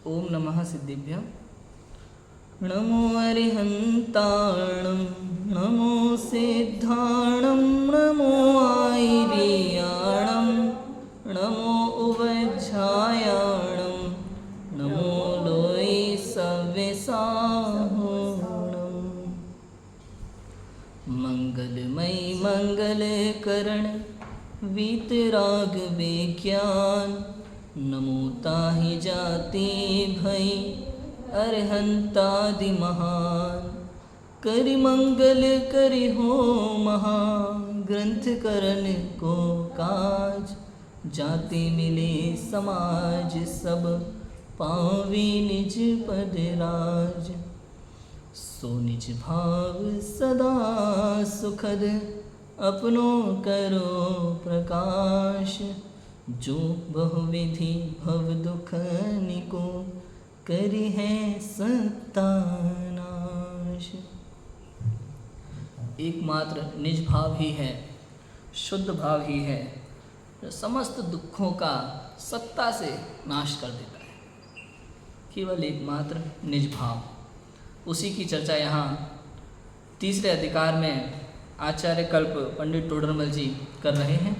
ओम नमः सिद्धिभ्यः। नमो अरिहन्ताणं नमो सिद्धाणं नमो आयर्याणं नमो उवज्झायाणं नमो लोय सव्यसाहूणं। मंगलमय मंगलकरण वीतराग विज्ञान नमो ताहि जाति भय अरहंतादि महान। करि मंगल करि हो महा ग्रंथ करन को काज। जाति मिले समाज सब पावे निज पद राज। सो निज भाव सदा सुखद अपनो करो प्रकाश। जो बहुविधि भव दुख निको करी है सत्तानाश। एकमात्र निज भाव ही है, शुद्ध भाव ही है जो समस्त दुखों का सत्ता से नाश कर देता है। केवल एकमात्र निज भाव, उसी की चर्चा यहाँ तीसरे अधिकार में आचार्य कल्प पंडित टोडरमल जी कर रहे हैं।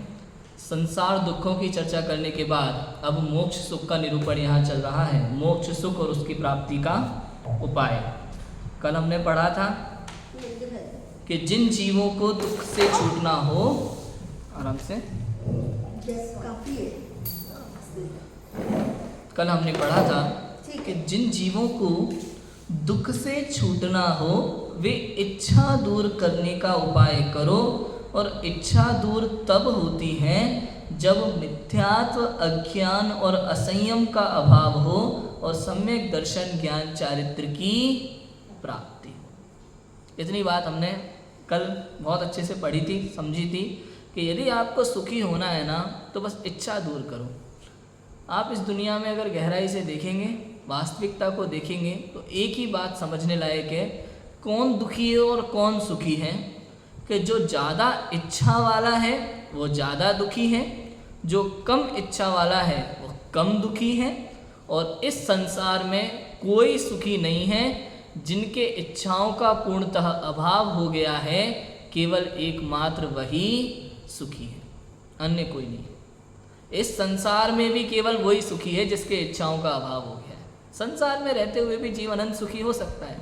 संसार दुखों की चर्चा करने के बाद अब मोक्ष सुख का निरूपण यहाँ चल रहा है। मोक्ष सुख और उसकी प्राप्ति का उपाय। कल हमने पढ़ा था कि जिन जीवों को दुख से छूटना हो, आराम से, कल हमने पढ़ा था कि जिन जीवों को दुख से छूटना हो वे इच्छा दूर करने का उपाय करो। और इच्छा दूर तब होती है जब मिथ्यात्व, अज्ञान और असंयम का अभाव हो और सम्यक दर्शन, ज्ञान, चारित्र की प्राप्ति हो। इतनी बात हमने कल बहुत अच्छे से पढ़ी थी, समझी थी कि यदि आपको सुखी होना है ना तो बस इच्छा दूर करो। आप इस दुनिया में अगर गहराई से देखेंगे, वास्तविकता को देखेंगे तो एक ही बात समझने लायक है, कौन दुखी है और कौन सुखी है। कि जो ज़्यादा इच्छा वाला है वो ज़्यादा दुखी है, जो कम इच्छा वाला है वो कम दुखी है। और इस संसार में कोई सुखी नहीं है जिनके इच्छाओं का पूर्णतः अभाव हो गया है। केवल एकमात्र वही सुखी है, अन्य कोई नहीं। इस संसार में भी केवल वही सुखी है जिसके इच्छाओं का अभाव हो गया है। संसार में रहते हुए भी जीवन अनंत सुखी हो सकता है,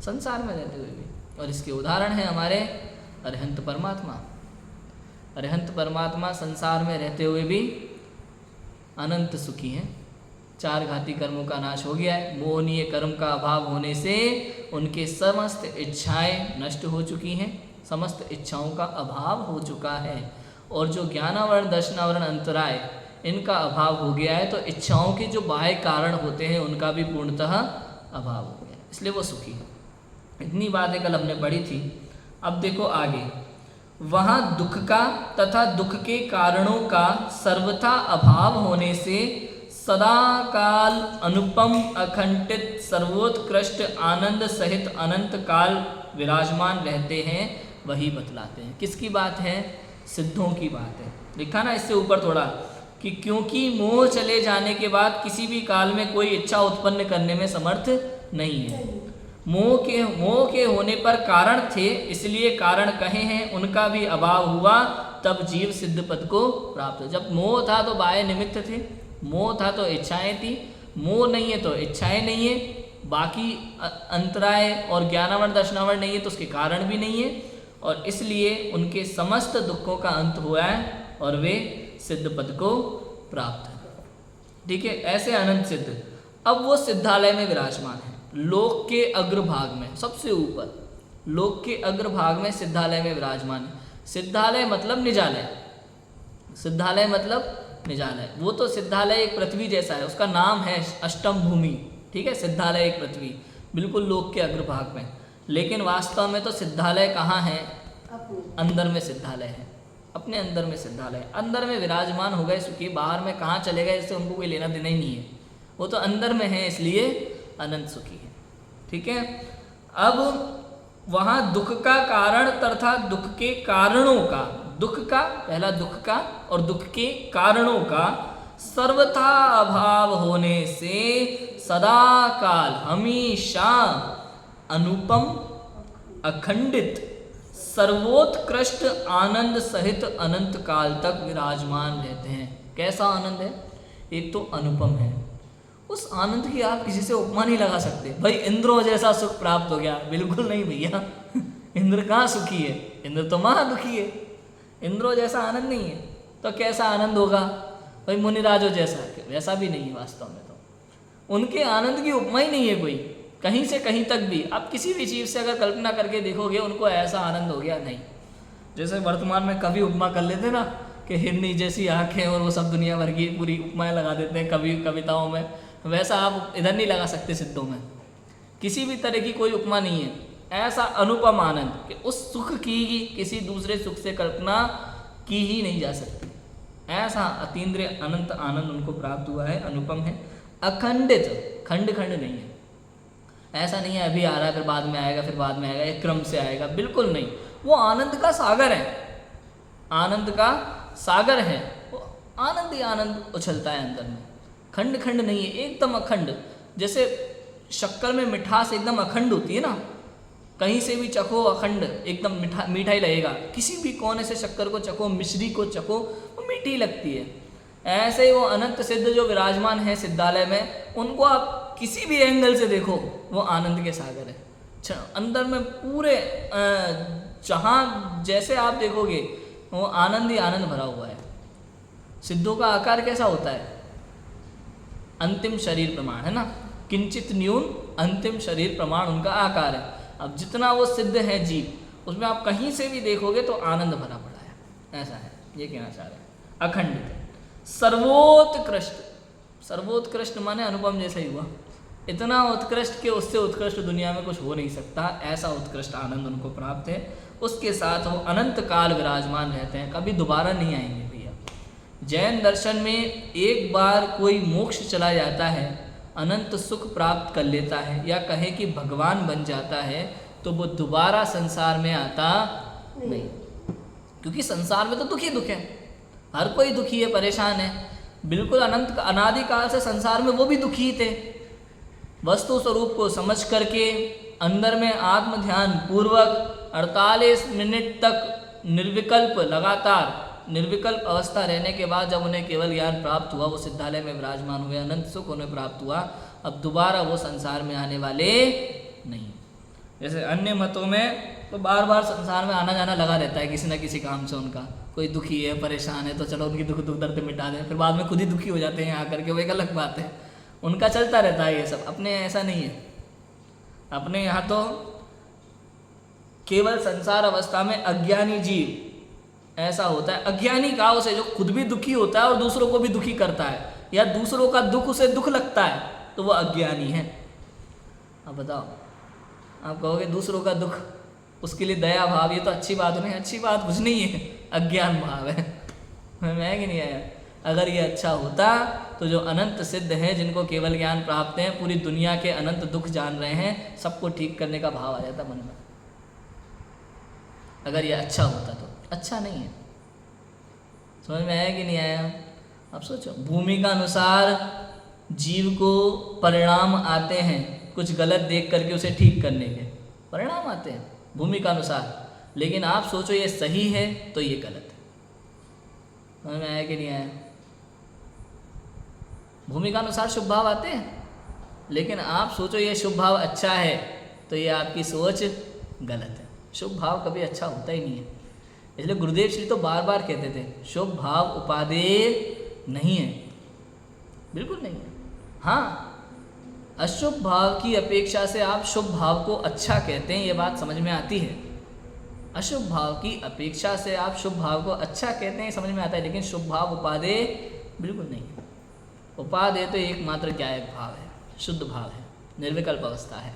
संसार में रहते हुए भी। और इसके उदाहरण है हमारे अरिहंत परमात्मा। अरिहंत परमात्मा संसार में रहते हुए भी अनंत सुखी हैं। 4 घाती कर्मों का नाश हो गया है। मोहनीय कर्म का अभाव होने से उनके समस्त इच्छाएं नष्ट हो चुकी हैं, समस्त इच्छाओं का अभाव हो चुका है। और जो ज्ञानावरण, दर्शनावरण, अंतराय, इनका अभाव हो गया है तो इच्छाओं के जो बाह्य कारण होते हैं उनका भी पूर्णतः अभाव हो गया है, इसलिए वो सुखी है। इतनी बातें कल हमने पढ़ी थी। अब देखो आगे, वहाँ दुख का तथा दुख के कारणों का सर्वथा अभाव होने से सदा काल अनुपम, अखंडित, सर्वोत्कृष्ट आनंद सहित अनंत काल विराजमान रहते हैं, वही बतलाते हैं। किसकी बात है? सिद्धों की बात है। लिखा ना इससे ऊपर थोड़ा कि क्योंकि मोह चले जाने के बाद किसी भी काल में कोई इच्छा उत्पन्न करने में समर्थ नहीं है। मोह के होने पर कारण थे, इसलिए कारण कहे हैं, उनका भी अभाव हुआ, तब जीव सिद्ध पद को प्राप्त हो। जब मोह था तो बाह्य निमित्त थे, मोह था तो इच्छाएं थी, मोह नहीं है तो इच्छाएं नहीं है, बाकी अंतराय और ज्ञानावरण, दर्शनावरण नहीं है तो उसके कारण भी नहीं है। और इसलिए उनके समस्त दुखों का अंत हुआ है और वे सिद्ध पद को प्राप्त है। ठीक है, ऐसे अनंत सिद्ध। अब वो सिद्धालय में विराजमान है, लोक के अग्रभाग में, सबसे ऊपर लोक के अग्रभाग में सिद्धालय में विराजमान है। सिद्धालय मतलब निजालय, सिद्धालय मतलब निजालय। वो तो सिद्धालय एक पृथ्वी जैसा है, उसका नाम है अष्टम भूमि। ठीक है, सिद्धालय एक पृथ्वी बिल्कुल लोक के अग्रभाग में, लेकिन वास्तव में तो सिद्धालय कहाँ है? अंदर में सिद्धालय है, अपने अंदर में सिद्धालय। अंदर में विराजमान हो गए सुखी, बाहर में कहाँ चले गए इससे उनको कोई लेना देना ही नहीं है। वो तो अंदर में है, इसलिए अनंत सुखी है। ठीक है, अब वहाँ दुख का कारण तथा दुख के कारणों का, दुख का, पहला दुख का और दुख के कारणों का सर्वथा अभाव होने से सदा काल हमेशा अनुपम अखंडित सर्वोत्कृष्ट आनंद सहित अनंत काल तक विराजमान रहते हैं। कैसा आनंद है? एक तो अनुपम है, उस आनंद की आप किसी से उपमा नहीं लगा सकते। भाई इंद्रो जैसा सुख प्राप्त हो गया, बिल्कुल नहीं भैया। इंद्र कहाँ सुखी है? इंद्र तो महादुखी है। इंद्रो जैसा आनंद नहीं है, तो कैसा आनंद होगा? भाई मुनिराजो जैसा, वैसा भी नहीं है वास्तव में। तो उनके आनंद की उपमा ही नहीं है कोई, कहीं से कहीं तक भी। आप किसी भी चीज़ से अगर कल्पना करके देखोगे, उनको ऐसा आनंद हो गया नहीं। जैसे वर्तमान में कवि उपमा कर लेते ना कि हिरनी जैसी आंखें, और वो सब दुनिया भर की पूरी उपमाएं लगा देते हैं कविताओं में, वैसा आप इधर नहीं लगा सकते सिद्धों में। किसी भी तरह की कोई उपमा नहीं है। ऐसा अनुपम आनंद कि उस सुख की किसी दूसरे सुख से कल्पना की ही नहीं जा सकती। ऐसा अतीन्द्रिय अनंत आनंद उनको प्राप्त हुआ है, अनुपम है, अखंडित, खंड खंड नहीं है। ऐसा नहीं है अभी आ रहा है फिर बाद में आएगा, फिर बाद में आएगा, एक क्रम से आएगा, बिल्कुल नहीं। वो आनंद का सागर है, आनंद का सागर है। वो आनंद ही आनंद उछलता है अंदर में, खंड खंड नहीं है, एकदम अखंड। जैसे शक्कर में मिठास एकदम अखंड होती है ना, कहीं से भी चखो अखंड, एकदम मीठा ही लगेगा। किसी भी कोने से शक्कर को चखो, मिश्री को चखो, वो मीठी लगती है। ऐसे ही वो अनंत सिद्ध जो विराजमान है सिद्धालय में, उनको आप किसी भी एंगल से देखो, वो आनंद के सागर है। अंदर में पूरे जहाँ जैसे आप देखोगे वो आनंद ही आनंद भरा हुआ है। सिद्धों का आकार कैसा होता है? अंतिम शरीर प्रमाण है ना, किंचित न्यून अंतिम शरीर प्रमाण उनका आकार है। अब जितना वो सिद्ध है जीव, उसमें आप कहीं से भी देखोगे तो आनंद भरा पड़ा है। ऐसा है, ये कहना चाह रहे हैं। अखंडित, सर्वोत्कृष्ट, सर्वोत्कृष्ट माने अनुपम जैसा ही हुआ। इतना उत्कृष्ट कि उससे उत्कृष्ट दुनिया में कुछ हो नहीं सकता, ऐसा उत्कृष्ट आनंद उनको प्राप्त है। उसके साथ वो अनंत काल विराजमान रहते हैं, कभी दोबारा नहीं आएंगे भैया। जैन दर्शन में एक बार कोई मोक्ष चला जाता है, अनंत सुख प्राप्त कर लेता है, या कहे कि भगवान बन जाता है, तो वो दोबारा संसार में आता नहीं। क्योंकि संसार में तो दुख ही दुख है, हर कोई दुखी है, परेशान है। बिल्कुल अनंत अनादिकाल से संसार में वो भी दुखी थे। वस्तु स्वरूप को समझ करके अंदर में आत्म ध्यान पूर्वक 48 मिनट तक निर्विकल्प, लगातार निर्विकल्प अवस्था रहने के बाद जब उन्हें केवल ज्ञान प्राप्त हुआ, वो सिद्धालय में विराजमान हुए, अनंत सुख उन्हें प्राप्त हुआ। अब दोबारा वो संसार में आने वाले नहीं। जैसे अन्य मतों में तो बार बार संसार में आना जाना लगा रहता है किसी न किसी काम से। उनका कोई दुखी है, परेशान है, तो चलो उनकी दुख दर्द मिटा दें, फिर बाद में खुद ही दुखी हो जाते हैं यहाँ करके, वो एक अलग बात है। उनका चलता रहता है ये सब। अपने ऐसा नहीं है, अपने यहाँ तो केवल संसार अवस्था में अज्ञानी जीव ऐसा होता है। अज्ञानी का उसे जो खुद भी दुखी होता है और दूसरों को भी दुखी करता है, या दूसरों का दुख उसे दुख लगता है, तो वह अज्ञानी है। अब बताओ, आप कहोगे दूसरों का दुख उसके लिए दया भाव, ये तो अच्छी बात नहीं, अच्छी बात कुछ नहीं है, अज्ञान भाव है। मैं कि नहीं आया। अगर ये अच्छा होता तो जो अनंत सिद्ध है, जिनको केवल ज्ञान प्राप्त है, पूरी दुनिया के अनंत दुख जान रहे हैं, सबको ठीक करने का भाव आ जाता मन में। अगर ये अच्छा होता तो अच्छा नहीं है। समझ में आया कि नहीं आया? अब सोचो, भूमि का अनुसार जीव को परिणाम आते हैं, कुछ गलत देख करके उसे ठीक करने के परिणाम आते हैं भूमि का अनुसार। लेकिन आप सोचो ये सही है तो ये गलत है। समझ में आया कि नहीं आया? भूमि का अनुसार शुभ भाव आते हैं, लेकिन आप सोचो ये शुभ भाव अच्छा है तो ये आपकी सोच गलत है। शुभ भाव कभी अच्छा होता ही नहीं है। इसलिए गुरुदेव श्री तो बार बार कहते थे, शुभ भाव उपादेय नहीं है, बिल्कुल नहीं है। हाँ, अशुभ भाव की अपेक्षा से आप शुभ भाव को अच्छा कहते हैं, ये बात समझ में आती है। अशुभ भाव की अपेक्षा से आप शुभ भाव को अच्छा कहते हैं, समझ में आता है। लेकिन शुभ भाव उपादेय बिल्कुल नहीं है। उपादेय तो एकमात्र ज्ञायक भाव है, शुद्ध भाव है, निर्विकल्प अवस्था है,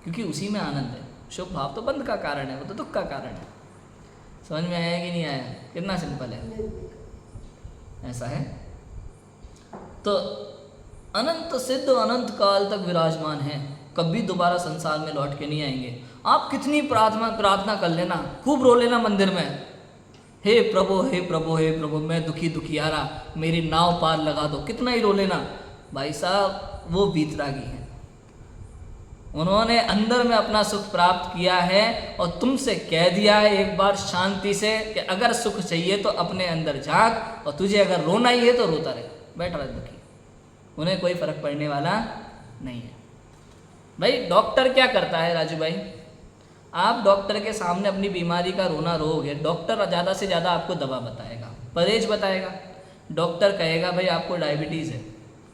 क्योंकि उसी में आनंद है। शुभ भाव तो बंध का कारण है, वो तो दुख का कारण है। समझ में आया कि नहीं आया? कितना सिंपल है, ऐसा है। तो अनंत सिद्ध अनंत काल तक विराजमान है, कभी दोबारा संसार में लौट के नहीं आएंगे। आप कितनी प्रार्थना कर लेना, खूब रो लेना मंदिर में, हे प्रभु हे प्रभु हे प्रभु, मैं दुखी दुखियारा, मेरी नाव पार लगा दो। कितना ही रो लेना भाई साहब, वो वीतरागी है, उन्होंने अंदर में अपना सुख प्राप्त किया है और तुमसे कह दिया है एक बार शांति से कि अगर सुख चाहिए तो अपने अंदर झांक, और तुझे अगर रोना ही है तो रोता रहे, बैठा रहे दुखी, उन्हें कोई फर्क पड़ने वाला नहीं है। भाई डॉक्टर क्या करता है राजू भाई, आप डॉक्टर के सामने अपनी बीमारी का रोना रोओगे, डॉक्टर ज़्यादा से ज़्यादा आपको दवा बताएगा, परहेज बताएगा। डॉक्टर कहेगा भाई आपको डायबिटीज़ है,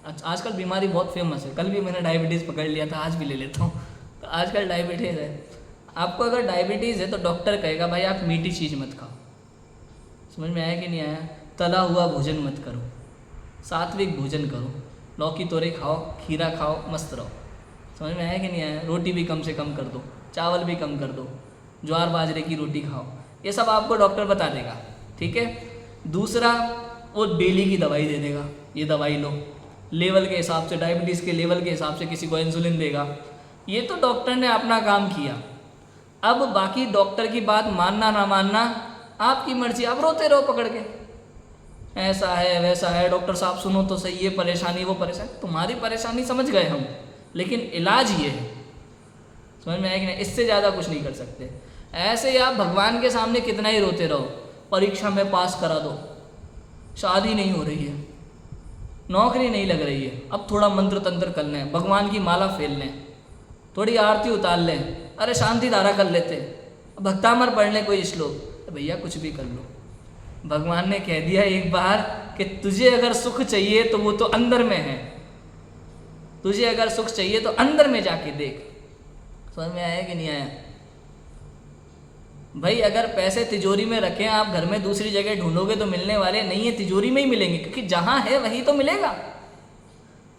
आजकल बीमारी बहुत फेमस है, कल भी मैंने डायबिटीज़ पकड़ लिया था, आज भी ले लेता हूँ, तो आजकल डायबिटीज़ है। आपको अगर डायबिटीज़ है तो डॉक्टर कहेगा भाई आप मीठी चीज़ मत खाओ, समझ में आया कि नहीं आया, तला हुआ भोजन मत करो, सात्विक भोजन करो, लौकी तोरे खाओ, खीरा खाओ, मस्त रहो, समझ में आया कि नहीं आया। रोटी भी कम से कम कर दो, चावल भी कम कर दो, ज्वार बाजरे की रोटी खाओ, ये सब आपको डॉक्टर बता देगा, ठीक है। दूसरा, वो डेली की दवाई दे देगा, ये दवाई लो, लेवल के हिसाब से, डायबिटीज़ के लेवल के हिसाब से किसी को इंसुलिन देगा। ये तो डॉक्टर ने अपना काम किया। अब बाकी डॉक्टर की बात मानना ना मानना आपकी मर्जी, आप रोते रहो पकड़ के, ऐसा है वैसा है, डॉक्टर साहब सुनो तो सही, ये परेशानी वो परेशानी, तुम्हारी परेशानी समझ गए हम, लेकिन इलाज ये है, समझ में आया कि नहीं, इससे ज़्यादा कुछ नहीं कर सकते। ऐसे ही आप भगवान के सामने कितना ही रोते रहो, परीक्षा में पास करा दो, शादी नहीं हो रही है, नौकरी नहीं लग रही है, अब थोड़ा मंत्र तंत्र कर लें, भगवान की माला फेर लें, थोड़ी आरती उतार लें, अरे शांति धारा कर लेते, भक्तामर पढ़ लें कोई श्लोक, तो भैया कुछ भी कर लो, भगवान ने कह दिया एक बार कि तुझे अगर सुख चाहिए तो वो तो अंदर में है, तुझे अगर सुख चाहिए तो अंदर में जाके देख। समझ में आया कि नहीं आया भाई। अगर पैसे तिजोरी में रखें आप, घर में दूसरी जगह ढूंढोगे तो मिलने वाले नहीं है, तिजोरी में ही मिलेंगे, क्योंकि जहां है वही तो मिलेगा।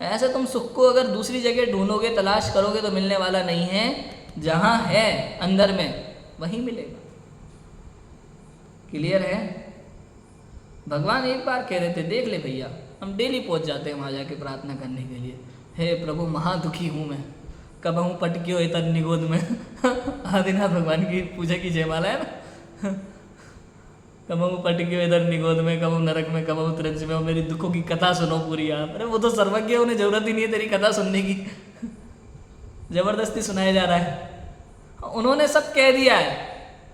ऐसे तुम सुख को अगर दूसरी जगह ढूंढोगे, तलाश करोगे तो मिलने वाला नहीं है, जहां है अंदर में वही मिलेगा। क्लियर है। भगवान एक बार कह रहे थे, देख ले भैया, हम डेली पहुंच जाते हैं वहां जाके प्रार्थना करने के लिए, हे प्रभु महादुखी हूँ मैं, कब हूँ पटकियो इतर निगोद में आदिनाथ भगवान की पूजा की जयमाला है ना, कब हूँ पटकियो इधर निगोद में, कब हूँ नरक में, कब हूँ त्रंच में, मेरी दुखों की कथा सुनो पूरी आप। अरे वो तो सर्वज्ञ, उन्हें जरूरत ही नहीं है तेरी कथा सुनने की, जबरदस्ती सुनाया जा रहा है। उन्होंने सब कह दिया है,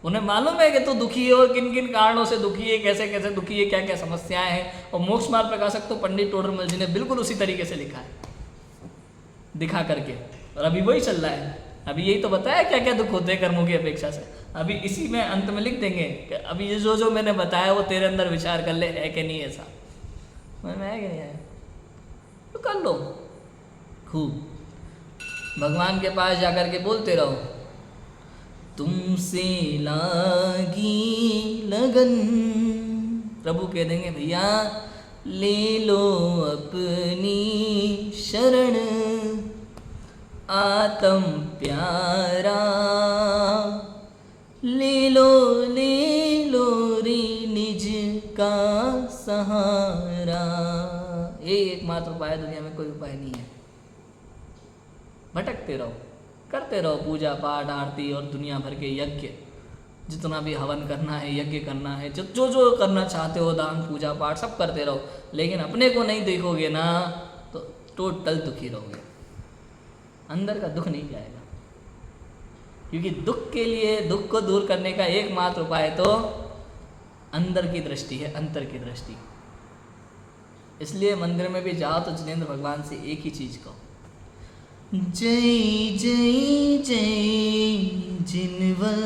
उन्हें मालूम है कि तू दुखी है और किन किन कारणों से दुखी है, कैसे कैसे दुखी है, क्या क्या समस्याएं हैं। और मोक्ष मार्ग प्रकाशक तो पंडित टोडरमल जी ने बिल्कुल उसी तरीके से लिखा है, दिखा करके, और अभी वही चल रहा है। अभी यही तो बताया क्या क्या दुख होते हैं कर्मों की अपेक्षा से। अभी इसी में अंत में लिख देंगे कि अभी ये जो जो मैंने बताया वो तेरे अंदर विचार कर ले, है कि नहीं ऐसा, समझ में आया कि नहीं आया, तो कर लो खूब, भगवान के पास जाकर के बोलते रहो, तुमसे लागी लगन, प्रभु कह देंगे भैया ले लो अपनी शरण, आत्म प्यारा ले लो रे निज का सहारा। ये एकमात्र उपाय, दुनिया में कोई उपाय नहीं है। भटकते रहो, करते रहो पूजा पाठ आरती और दुनिया भर के यज्ञ, जितना भी हवन करना है, यज्ञ करना है, जो जो करना चाहते हो, दान पूजा पाठ सब करते रहो, लेकिन अपने को नहीं देखोगे ना तो टोटल दुखी रहोगे, अंदर का दुख नहीं जाएगा। क्योंकि दुख के लिए, दुख को दूर करने का एकमात्र उपाय तो अंदर की दृष्टि है, अंतर की दृष्टि। इसलिए मंदिर में भी जाओ तो जिनेंद्र भगवान से एक ही चीज कहो, जय जय जय जिनवल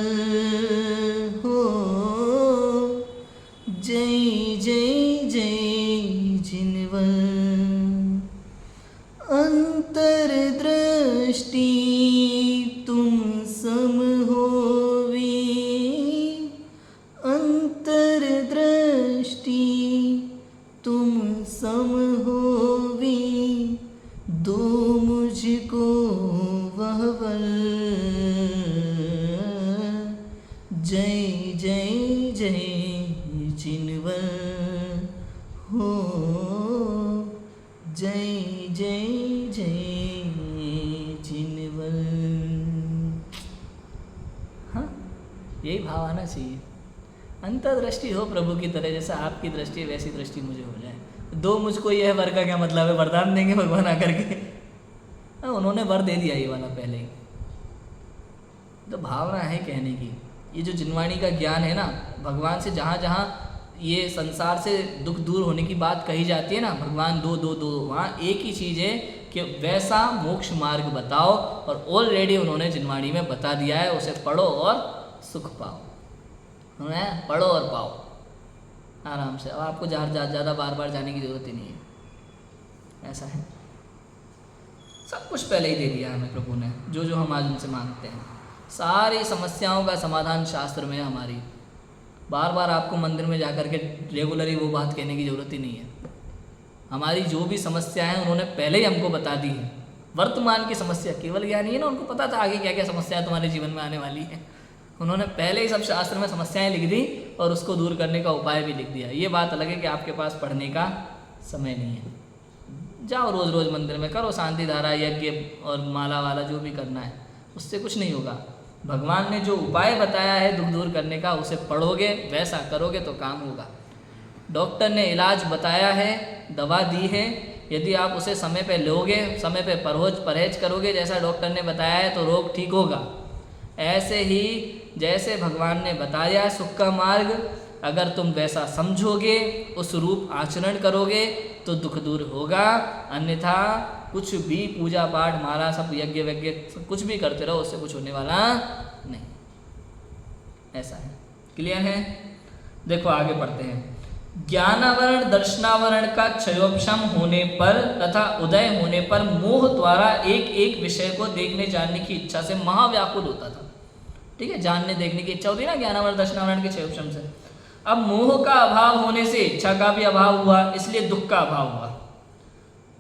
हो, जय जय जय जिनवल, अंतर दृष्टि तुम सम होवी, अंतर दृष्टि तुम सम होवी, दो मुझको वह बल, जय जय जय जिनवल हो, जय जय जय जिनवल। हाँ, यही भाव आना चाहिए। अंतर्दृष्टि हो प्रभु की तरह, जैसा आपकी दृष्टि है वैसी दृष्टि मुझे हो जाए। दो मुझको ये है, वर का क्या मतलब है? वरदान देंगे भगवान आकर के? उन्होंने वर दे दिया ये वाला पहले ही। तो भावना है कहने की, ये जो जिनवाणी का ज्ञान है ना, भगवान से जहाँ जहाँ ये संसार से दुख दूर होने की बात कही जाती है ना, भगवान दो दो दो, वहाँ एक ही चीज़ है कि वैसा मोक्ष मार्ग बताओ, और ऑलरेडी उन्होंने जिनवाणी में बता दिया है, उसे पढ़ो और सुख पाओ। पढ़ो और पाओ आराम से। अब आपको ज़्यादा बार बार जाने की ज़रूरत ही नहीं है। ऐसा है, सब कुछ पहले ही दे दिया हमें प्रभु ने, जो जो हम आज उनसे मांगते हैं। सारी समस्याओं का समाधान शास्त्र में है हमारी। बार बार आपको मंदिर में जाकर के रेगुलरली वो बात कहने की ज़रूरत ही नहीं है। हमारी जो भी समस्या है उन्होंने पहले ही हमको बता दी है। वर्तमान की समस्या, केवल ज्ञान ही है ना, उनको पता था आगे क्या क्या समस्याएं तुम्हारे जीवन में आने वाली है। उन्होंने पहले ही सब शास्त्र में समस्याएं लिख दी और उसको दूर करने का उपाय भी लिख दिया। ये बात अलग है कि आपके पास पढ़ने का समय नहीं है। जाओ रोज़ रोज़ मंदिर में करो शांति धारा यज्ञ और माला वाला जो भी करना है, उससे कुछ नहीं होगा। भगवान ने जो उपाय बताया है दुख दूर करने का, उसे पढ़ोगे, वैसा करोगे तो काम होगा। डॉक्टर ने इलाज बताया है, दवा दी है, यदि आप उसे समय पे लोगे, समय पे परहेज करोगे जैसा डॉक्टर ने बताया है, तो रोग ठीक होगा। ऐसे ही जैसे भगवान ने बताया सुख का मार्ग, अगर तुम वैसा समझोगे, उस रूप आचरण करोगे तो दुख दूर होगा। अन्यथा कुछ भी पूजा पाठ माला सब यज्ञ वज्ञ कुछ भी करते रहो, उससे कुछ होने वाला नहीं। ऐसा है, क्लियर है? देखो आगे पढ़ते हैं। ज्ञानावरण दर्शनावरण का क्षयोपशम होने पर तथा उदय होने पर मोह द्वारा एक एक विषय को देखने जानने की इच्छा से महाव्याकुल होता था। ठीक है, जानने देखने की इच्छा होती है ना ज्ञानावरण दर्शनावरण के क्षयोपशम से। अब मोह का अभाव होने से इच्छा का भी अभाव हुआ, इसलिए दुख का अभाव हुआ।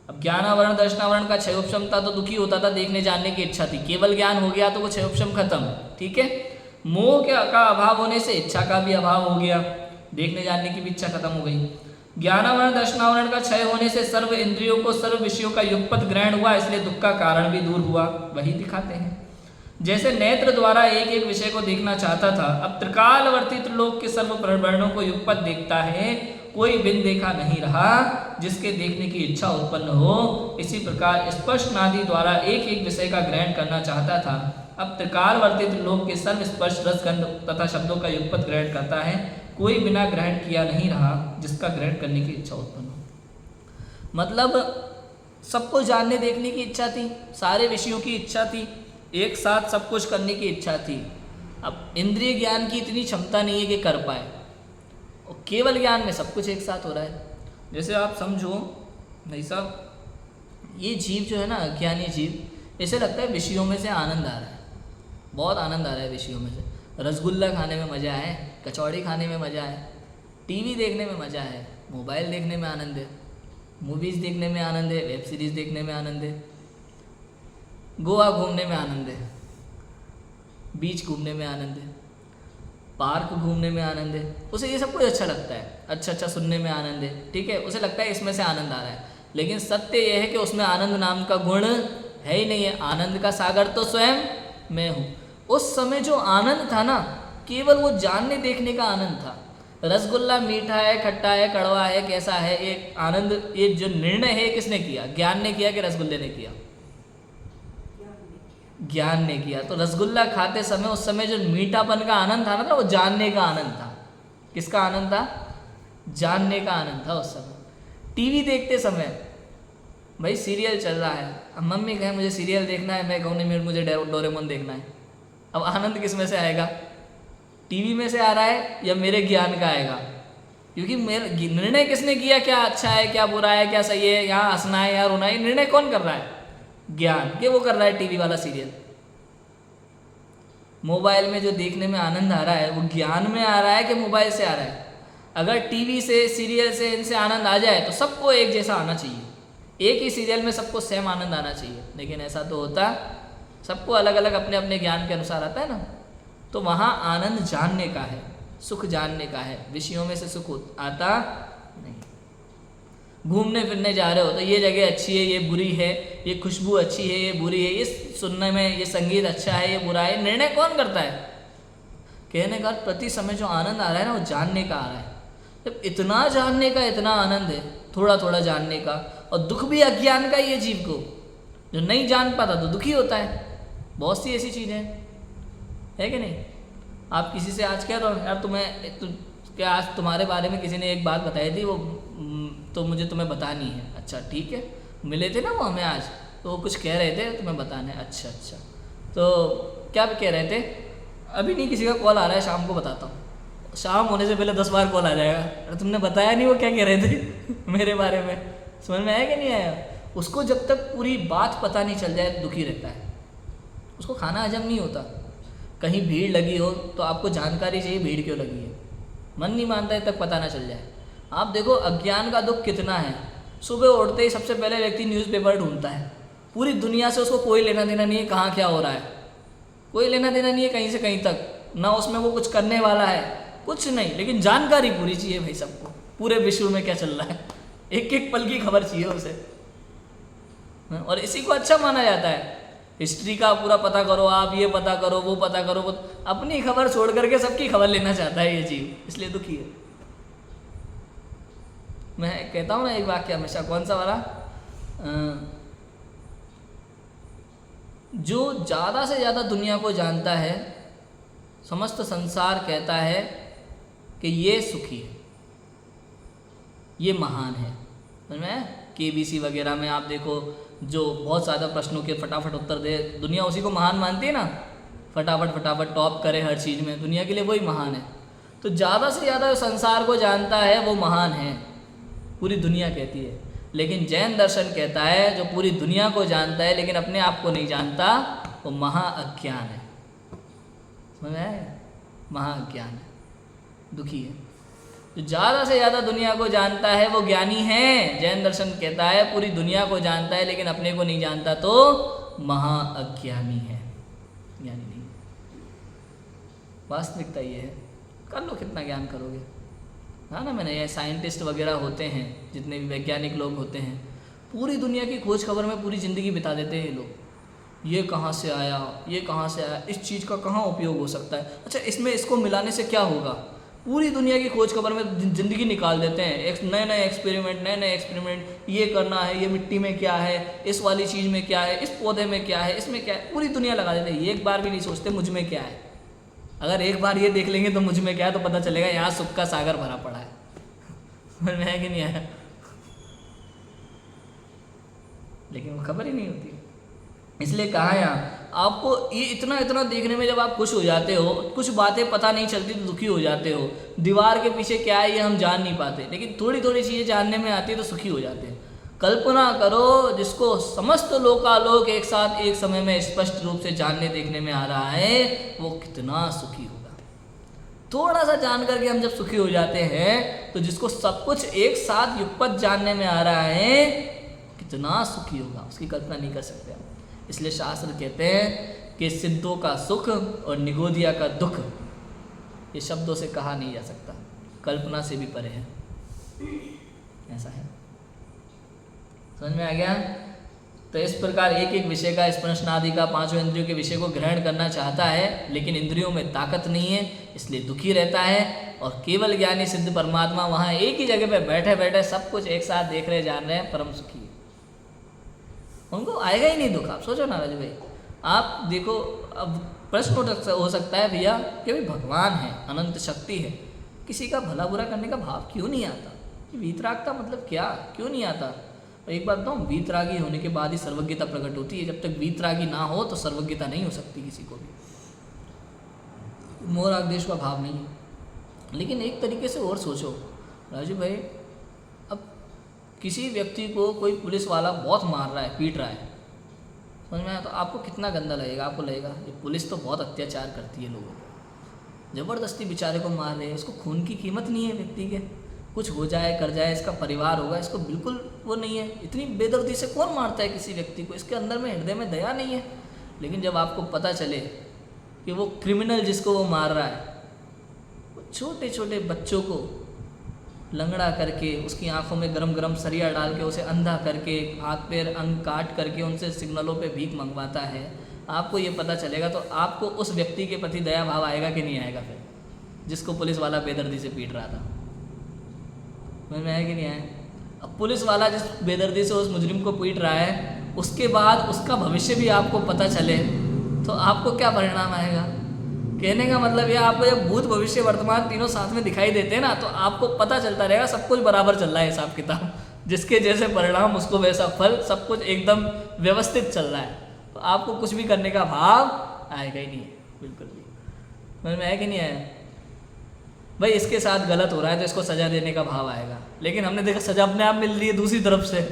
अब ज्ञानावरण दर्शनावरण का क्षयोपशम था तो दुखी होता था, देखने जानने की इच्छा थी। केवल ज्ञान हो गया तो वो क्षयोपशम खत्म। ठीक है, मोह का अभाव होने से इच्छा का भी अभाव हो गया, देखने जानने की भी इच्छा खत्म हो गई। ज्ञानावरण दर्शनावरण का क्षय होने से सर्व इंद्रियों को सर्व विषयों का युगपत ग्रहण हुआ, इसलिए दुख का कारण भी दूर हुआ। वही दिखाते हैं, जैसे नेत्र द्वारा एक एक विषय को देखना चाहता था, अब त्रिकालवर्ती त्रिलोक के सर्व वर्णों को युगपत देखता है, कोई बिन देखा नहीं रहा जिसके देखने की इच्छा उत्पन्न हो। इसी प्रकार स्पर्श नादि द्वारा एक एक विषय का ग्रहण करना चाहता था, अब त्रिकालवर्ती त्रिलोक के सर्व स्पर्श रस गंध तथा शब्दों का युगपत ग्रहण करता है, कोई बिना ग्रहण किया नहीं रहा जिसका ग्रहण करने की इच्छा उत्पन्न हो। मतलब सबको जानने देखने की इच्छा थी, सारे विषयों की इच्छा थी, एक साथ सब कुछ करने की इच्छा थी। अब इंद्रिय ज्ञान की इतनी क्षमता नहीं है कि कर पाए, और केवल ज्ञान में सब कुछ एक साथ हो रहा है। जैसे आप समझो भाई साहब, ये जीव जो है ना, अज्ञानी जीव, इसे लगता है विषयों में से आनंद आ रहा है, बहुत आनंद आ रहा है विषयों में से। रसगुल्ला खाने में मज़ा है, कचौड़ी खाने में मज़ा है, टीवी देखने में मज़ा है, मोबाइल देखने में आनंद है, मूवीज़ देखने में आनंद है, वेब सीरीज़ देखने में आनंद है, गोवा घूमने में आनंद है, बीच घूमने में आनंद है, पार्क घूमने में आनंद है। उसे ये सब कुछ अच्छा लगता है, अच्छा सुनने में आनंद है। ठीक है, उसे लगता है इसमें से आनंद आ रहा है, लेकिन सत्य यह है कि उसमें आनंद नाम का गुण है ही नहीं है। आनंद का सागर तो स्वयं मैं हूँ। उस समय जो आनंद था ना, केवल वो जानने देखने का आनंद था। रसगुल्ला मीठा है, खट्टा है, कड़वा है, कैसा है, एक आनंद, ये जो निर्णय है किसने किया? ज्ञान ने किया कि रसगुल्ले ने किया? ज्ञान ने किया। तो रसगुल्ला खाते समय उस समय जो मीठापन का आनंद था ना, वो जानने का आनंद था। किसका आनंद था? जानने का आनंद था उस समय। टीवी देखते समय भाई सीरियल चल रहा है, अब मम्मी कहे मुझे सीरियल देखना है, मैं कहूँ नहीं मुझे डोरेमोन देखना है। अब आनंद किस में से आएगा? टीवी में से आ रहा है या मेरे ज्ञान का आएगा? क्योंकि मेरे निर्णय किसने किया, क्या अच्छा है, क्या बुरा है, क्या सही है, यहाँ हंसना है, यहाँ रोना है, निर्णय कौन कर रहा है? ज्ञान के वो कर रहा है। टीवी वाला सीरियल, मोबाइल में जो देखने में आनंद आ रहा है वो ज्ञान में आ रहा है कि मोबाइल से आ रहा है? अगर टीवी से, सीरियल से, इनसे आनंद आ जाए तो सबको एक जैसा आना चाहिए, एक ही सीरियल में सबको सेम आनंद आना चाहिए, लेकिन ऐसा तो होता, सबको अलग अलग अपने अपने ज्ञान के अनुसार आता है ना। तो वहाँ आनंद जानने का है, सुख जानने का है, विषयों में से सुख आता नहीं। घूमने फिरने जा रहे हो तो ये जगह अच्छी है, ये बुरी है, ये खुशबू अच्छी है, ये बुरी है, ये सुनने में ये संगीत अच्छा है, ये बुरा है, निर्णय कौन करता है? कहने का प्रति समय जो आनंद आ रहा है ना, वो जानने का आ रहा है। जब इतना जानने का इतना आनंद है, थोड़ा थोड़ा जानने का, और दुख भी अज्ञान का ही है जीव को, जो नहीं जान पाता तो दुखी होता है। बहुत सी ऐसी चीज़ें है कि नहीं। आप किसी से आज कह रहे हो यार क्या आज तुम्हारे बारे में किसी ने एक बात बताई थी, वो तो मुझे तुम्हें बतानी है। अच्छा ठीक है, मिले थे ना वो हमें आज, तो वो कुछ कह रहे थे तुम्हें बताना है। अच्छा अच्छा, तो क्या कह रहे थे? अभी नहीं, किसी का कॉल आ रहा है, शाम को बताता हूँ। शाम होने से पहले 10 बार कॉल आ जाएगा, अरे तुमने बताया नहीं वो क्या कह रहे थे मेरे बारे में। समझ में आया कि नहीं आया? उसको जब तक पूरी बात पता नहीं चल जाए दुखी रहता है, उसको खाना हजम नहीं होता। कहीं भीड़ लगी हो तो आपको जानकारी चाहिए भीड़ क्यों लगी है, मन नहीं मानता है तक पता ना चल जाए। आप देखो अज्ञान का दुख कितना है। सुबह उठते ही सबसे पहले व्यक्ति न्यूज़पेपर ढूंढता है, पूरी दुनिया से उसको कोई लेना देना नहीं है कहाँ क्या हो रहा है, कोई लेना देना नहीं है कहीं से कहीं तक, ना उसमें वो कुछ करने वाला है, कुछ नहीं, लेकिन जानकारी पूरी चाहिए भाई सबको, पूरे विश्व में क्या चल रहा है, एक एक पल की खबर चाहिए उसे। और इसी को अच्छा माना जाता है। हिस्ट्री का पूरा पता करो, आप ये पता करो, वो पता करो, वो अपनी खबर छोड़ करके सबकी खबर लेना चाहता है ये जीव, इसलिए दुखी है। मैं कहता हूँ ना एक वाक्य हमेशा, कौन सा वाला, जो ज़्यादा से ज़्यादा दुनिया को जानता है, समस्त संसार कहता है कि ये सुखी है, ये महान है। समझ में? KBC वगैरह में आप देखो, जो बहुत ज़्यादा प्रश्नों के फटाफट उत्तर दे, दुनिया उसी को महान मानती है ना, फटाफट फटाफट टॉप करे हर चीज़ में, दुनिया के लिए वही महान है। तो ज़्यादा से ज़्यादा संसार को जानता है वो महान है, पूरी दुनिया कहती है। लेकिन जैन दर्शन कहता है जो पूरी दुनिया को जानता है लेकिन अपने आप को नहीं जानता, वो महाअज्ञान है। समझ में आया? महाअज्ञान है, दुखी है। जो ज़्यादा से ज़्यादा दुनिया को जानता है वो ज्ञानी है। जैन दर्शन कहता है पूरी दुनिया को जानता है लेकिन अपने को नहीं जानता तो महाअज्ञानी है, ज्ञानी नहीं। वास्तविकता ये है। कर लो, कितना ज्ञान करोगे। हाँ ना, मैंने ये साइंटिस्ट वगैरह होते हैं, जितने भी वैज्ञानिक लोग होते हैं, पूरी दुनिया की खोज खबर में पूरी ज़िंदगी बिता देते हैं ये लोग। ये कहाँ से आया, ये कहाँ से आया, इस चीज़ का कहाँ उपयोग हो सकता है, अच्छा इसमें इसको मिलाने से क्या होगा, पूरी दुनिया की खोज खबर में ज़िंदगी निकाल देते हैं। नए नए एक्सपेरिमेंट, ये करना है, ये मिट्टी में क्या है, इस वाली चीज़ में क्या है, इस पौधे में क्या है, इसमें क्या है, पूरी दुनिया लगा देते हैं। ये एक बार भी नहीं सोचते मुझ में क्या है। अगर एक बार ये देख लेंगे तो मुझ में क्या है तो पता चलेगा यहाँ सुख का सागर भरा पड़ा है। समझ में है कि नहीं आया? लेकिन वो खबर ही नहीं होती। इसलिए कहा यहाँ आपको ये इतना इतना देखने में जब आप खुश हो जाते हो, कुछ बातें पता नहीं चलती तो दुखी हो जाते हो। दीवार के पीछे क्या है ये हम जान नहीं पाते, लेकिन थोड़ी थोड़ी चीज़ें जानने में आती है तो सुखी हो जाते हैं। कल्पना करो जिसको समस्त लोकालोक एक साथ एक समय में स्पष्ट रूप से जानने देखने में आ रहा है, वो कितना सुखी होगा। थोड़ा सा जान करके हम जब सुखी हो जाते हैं तो जिसको सब कुछ एक साथ युगपत जानने में आ रहा है कितना सुखी होगा, उसकी कल्पना नहीं कर सकते। इसलिए शास्त्र कहते हैं कि सिद्धों का सुख और निगोदिया का दुख ये शब्दों से कहा नहीं जा सकता, कल्पना से भी परे है। ऐसा है, समझ में आ गया? तो इस प्रकार एक एक विषय का, स्पर्शनादि का, पांचों इंद्रियों के विषय को ग्रहण करना चाहता है लेकिन इंद्रियों में ताकत नहीं है, इसलिए दुखी रहता है। और केवल ज्ञानी सिद्ध परमात्मा वहाँ एक ही जगह पे बैठे बैठे सब कुछ एक साथ देख रहे जान रहे हैं, परम सुखी है। उनको आएगा ही नहीं दुख। आप सोचो ना राजू भाई, आप देखो, अब प्रश्न हो सकता है भैया कि भाई भगवान है, अनंत शक्ति है, किसी का भला बुरा करने का भाव क्यों नहीं आता? वीतरागता मतलब क्या, क्यों नहीं आता? और एक बात बताऊँ, वीतरागी होने के बाद ही सर्वज्ञता प्रकट होती है। जब तक वीतरागी ना हो तो सर्वज्ञता नहीं हो सकती किसी को भी। मोह राग द्वेष का भाव नहीं है। लेकिन एक तरीके से और सोचो राजू भाई, अब किसी व्यक्ति को कोई पुलिस वाला बहुत मार रहा है, पीट रहा है, समझ में आया? तो आपको कितना गंदा लगेगा? आपको लगेगा ये पुलिस तो बहुत अत्याचार करती है लोगों को, ज़बरदस्ती बेचारे को मार रहे हैं, इसको खून की कीमत नहीं है व्यक्ति के, कुछ हो जाए कर जाए इसका परिवार होगा, इसको बिल्कुल वो नहीं है। इतनी बेदर्दी से कौन मारता है किसी व्यक्ति को? इसके अंदर में हृदय में दया नहीं है। लेकिन जब आपको पता चले कि वो क्रिमिनल जिसको वो मार रहा है, वो छोटे छोटे बच्चों को लंगड़ा करके, उसकी आंखों में गरम गरम सरिया डाल के, उसे अंधा करके, हाथ पैर अंग काट करके उनसे सिग्नलों पे भीख मंगवाता है, आपको ये पता चलेगा तो आपको उस व्यक्ति के प्रति दया भाव आएगा कि नहीं आएगा फिर, जिसको पुलिस वाला बेदर्दी से पीट रहा था। समझ में आया कि नहीं आया? अब पुलिस वाला जिस बेदर्दी से उस मुजरिम को पीट रहा है, उसके बाद उसका भविष्य भी आपको पता चले तो आपको क्या परिणाम आएगा? कहने का मतलब ये, आपको जब भूत भविष्य वर्तमान तीनों साथ में दिखाई देते हैं ना, तो आपको पता चलता रहेगा सब कुछ बराबर चल रहा है, हिसाब किताब, जिसके जैसे परिणाम उसको वैसा फल, सब कुछ एकदम व्यवस्थित चल रहा है, तो आपको कुछ भी करने का भाव आएगा ही नहीं है, बिल्कुल भी। समझ में आया कि नहीं आया? भाई इसके साथ गलत हो रहा है तो इसको सजा देने का भाव आएगा, लेकिन हमने देखा सजा अपने आप मिल रही है दूसरी तरफ से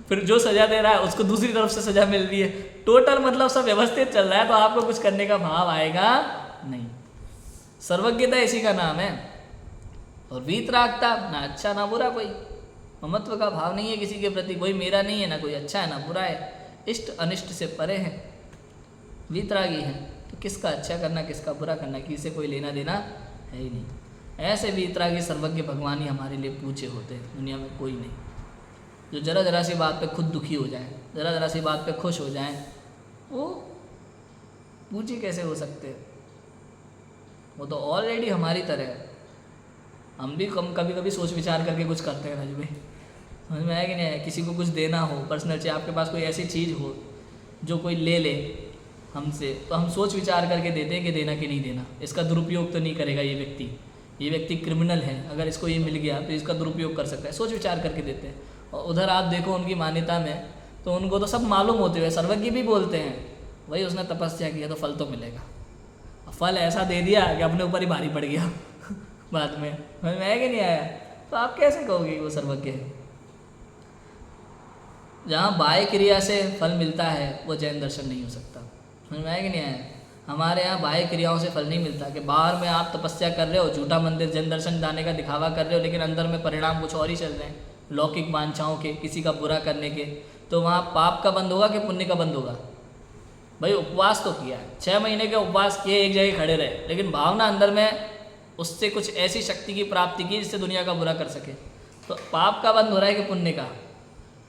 फिर जो सजा दे रहा है उसको दूसरी तरफ से सजा मिल रही है, टोटल मतलब सब व्यवस्थित चल रहा है, तो आपको कुछ करने का भाव आएगा नहीं। सर्वज्ञता इसी का नाम है। और वीतरागता, ना अच्छा ना बुरा, कोई ममत्व का भाव नहीं है किसी के प्रति, कोई मेरा नहीं है, ना कोई अच्छा है ना बुरा है, इष्ट अनिष्ट से परे है, वीतरागी है। तो किसका अच्छा करना किसका बुरा करना, किसी से कोई लेना देना है ही नहीं। ऐसे वीतरागी सर्वज्ञ भगवान ही हमारे लिए पूछे होते हैं, दुनिया में कोई नहीं। जो जरा जरा सी बात पे खुद दुखी हो जाए, जरा जरा सी बात पे खुश हो जाए, वो पूछे कैसे हो सकते हैं? वो तो ऑलरेडी हमारी तरह है। हम भी कभी कभी सोच विचार करके कुछ करते हैं राजू भाई, समझ में आया कि नहीं आया? किसी को कुछ देना हो पर्सनल, चाहे आपके पास कोई ऐसी चीज़ हो जो कोई ले ले हमसे, तो हम सोच विचार करके देते हैं कि देना कि नहीं देना, इसका दुरुपयोग तो नहीं करेगा ये व्यक्ति क्रिमिनल है, अगर इसको ये मिल गया तो इसका दुरुपयोग कर सकता है, सोच विचार करके देते हैं। और उधर आप देखो उनकी मान्यता में, तो उनको तो सब मालूम होते हुए सर्वज्ञ भी बोलते हैं, भाई उसने तपस्या किया तो फल तो मिलेगा। फल ऐसा दे दिया कि अपने ऊपर ही भारी पड़ गया बाद में, समझ में आया कि नहीं आया? तो आप कैसे कहोगे वो सर्वज्ञ है? जहाँ बाह्य क्रिया से फल मिलता है वो जैन दर्शन नहीं हो सकता। समझ में आया कि नहीं आया? हमारे यहाँ बाह्य क्रियाओं से फल नहीं मिलता, कि बाहर में आप तपस्या कर रहे हो, झूठा मंदिर जैन दर्शन जाने का दिखावा कर रहे हो, लेकिन अंदर में परिणाम कुछ और ही चल रहे हैं, लौकिक वांछाओं के, किसी का बुरा करने के, तो वहाँ पाप का बंद होगा कि पुण्य का बंद होगा? भाई उपवास तो किया है, 6 महीने के उपवास किए, एक जगह खड़े रहे, लेकिन भावना अंदर में उससे कुछ ऐसी शक्ति की प्राप्ति की जिससे दुनिया का बुरा कर सके, तो पाप का बंद हो रहा है कि पुण्य का?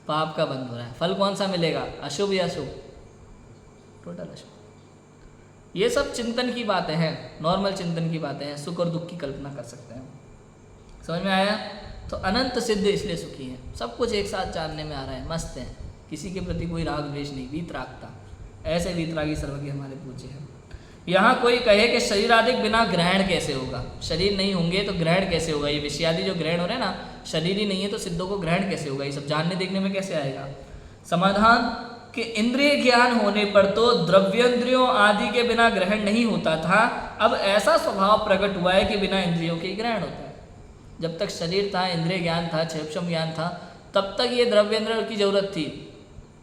पाप का बंद हो रहा है। फल कौन सा मिलेगा, अशुभ या शुभ? टोटल अशुभ। ये सब चिंतन की बातें हैं, नॉर्मल चिंतन की बातें हैं, सुख और दुख की कल्पना कर सकते हैं। समझ में आया? तो अनंत सिद्ध इसलिए सुखी है, सब कुछ एक साथ जानने में आ रहा है, मस्त है, किसी के प्रति कोई राग द्वेष नहीं, वीतरागता। ऐसे वीतरागी सर्वज्ञ हमारे पूज्य हैं। यहाँ कोई कहे कि शरीरादिक बिना ग्रहण कैसे होगा, शरीर नहीं होंगे तो ग्रहण कैसे होगा? ये विषयादि जो ग्रहण हो रहे हैं ना, शरीर ही नहीं है तो सिद्धों को ग्रहण कैसे होगा? ये सब जानने देखने में कैसे आएगा? समाधान कि इंद्रिय ज्ञान होने पर तो द्रव्येंद्रियों आदि के बिना ग्रहण नहीं होता था, अब ऐसा स्वभाव प्रकट हुआ है कि बिना इंद्रियों के ही ग्रहण होता है। जब तक शरीर था, इंद्रिय ज्ञान था, क्षेपक्षम ज्ञान था, तब तक ये द्रव्येंद्र की जरूरत थी।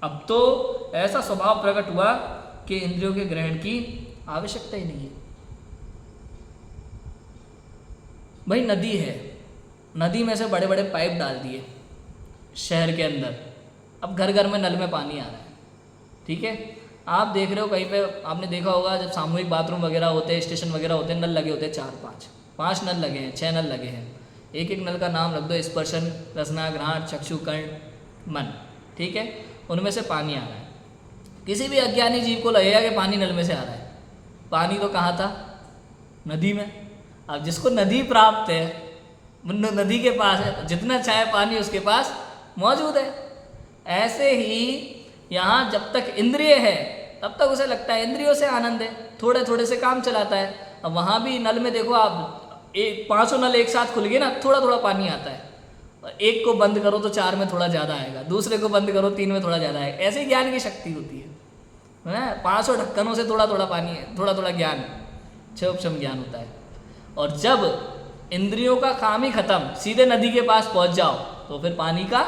अब तो ऐसा स्वभाव प्रकट हुआ कि इंद्रियों के ग्रहण की आवश्यकता ही नहीं है। भाई नदी है, नदी में से बड़े बड़े पाइप डाल दिए शहर के अंदर, अब घर घर में नल में पानी आ रहा है, ठीक है? आप देख रहे हो कहीं पे, आपने देखा होगा जब सामूहिक बाथरूम वगैरह होते हैं, स्टेशन वगैरह होते हैं, नल लगे होते हैं 4-5 नल लगे हैं, 6 नल लगे हैं। एक एक नल का नाम रख दो, स्पर्शन, रसना, घ्राण, चक्षु, कर्ण, मन, ठीक है? उनमें से पानी आ रहा है। किसी भी अज्ञानी जीव को लगेगा कि पानी नल में से आ रहा है, पानी तो कहाँ था? नदी में। अब जिसको नदी प्राप्त है, नदी के पास है, जितना चाहे पानी उसके पास मौजूद है। ऐसे ही यहाँ जब तक इंद्रिय है तब तक उसे लगता है इंद्रियों से आनंद है, थोड़े थोड़े से काम चलाता है। अब वहाँ भी नल में देखो आप, 500 नल एक साथ खुल गए ना, थोड़ा थोड़ा पानी आता है। एक को बंद करो तो 4 में थोड़ा ज़्यादा आएगा, दूसरे को बंद करो 3 में थोड़ा ज़्यादा आएगा। ऐसे ज्ञान की शक्ति होती है। 500 ढक्कनों से थोड़ा थोड़ा पानी है, थोड़ा थोड़ा ज्ञान, क्षेपक्षम ज्ञान होता है। और जब इंद्रियों का काम ही खत्म, सीधे नदी के पास पहुंच जाओ तो फिर पानी का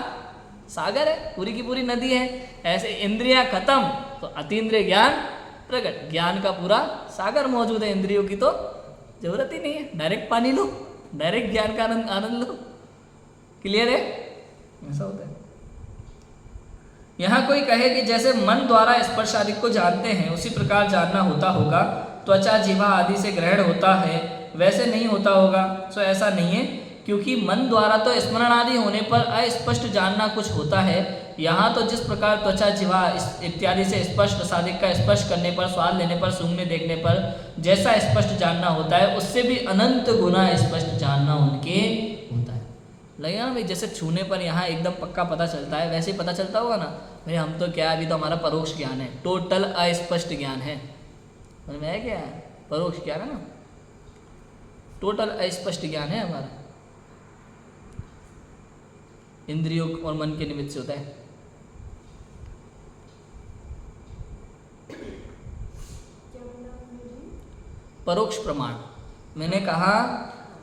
सागर है, पूरी की पूरी नदी है। ऐसे इंद्रियां खत्म तो अतीन्द्रिय ज्ञान प्रकट, ज्ञान का पूरा सागर मौजूद है। इंद्रियों की तो जरूरत ही नहीं है, डायरेक्ट पानी लो, डायरेक्ट ज्ञान का आनंद लो। क्लियर है? ऐसा होता है। यहाँ कोई कहे कि जैसे मन द्वारा स्पर्श आदि को जानते हैं उसी प्रकार जानना होता होगा, त्वचा जीवा आदि से ग्रहण होता है, वैसे नहीं होता होगा। सो ऐसा नहीं है, क्योंकि मन द्वारा तो स्मरण आदि होने पर अस्पष्ट जानना कुछ होता है, यहाँ तो जिस प्रकार त्वचा जिह्वा इत्यादि से स्पर्श रसादिक का स्पर्श करने पर, स्वाद लेने पर, सूंघने देखने पर जैसा स्पष्ट जानना होता है, उससे भी अनंत गुना स्पष्ट जानना उनके होता है। लगेगा ना भाई, जैसे छूने पर यहाँ एकदम पक्का पता चलता है, वैसे ही पता चलता होगा ना भाई। हम तो क्या, अभी तो हमारा परोक्ष ज्ञान है, टोटल अस्पष्ट ज्ञान है। समझ में आया क्या है? परोक्ष ज्ञान है ना, टोटल अस्पष्ट ज्ञान है हमारा, इंद्रियों और मन के निमित्त से होता है। परोक्ष प्रमाण, मैंने कहा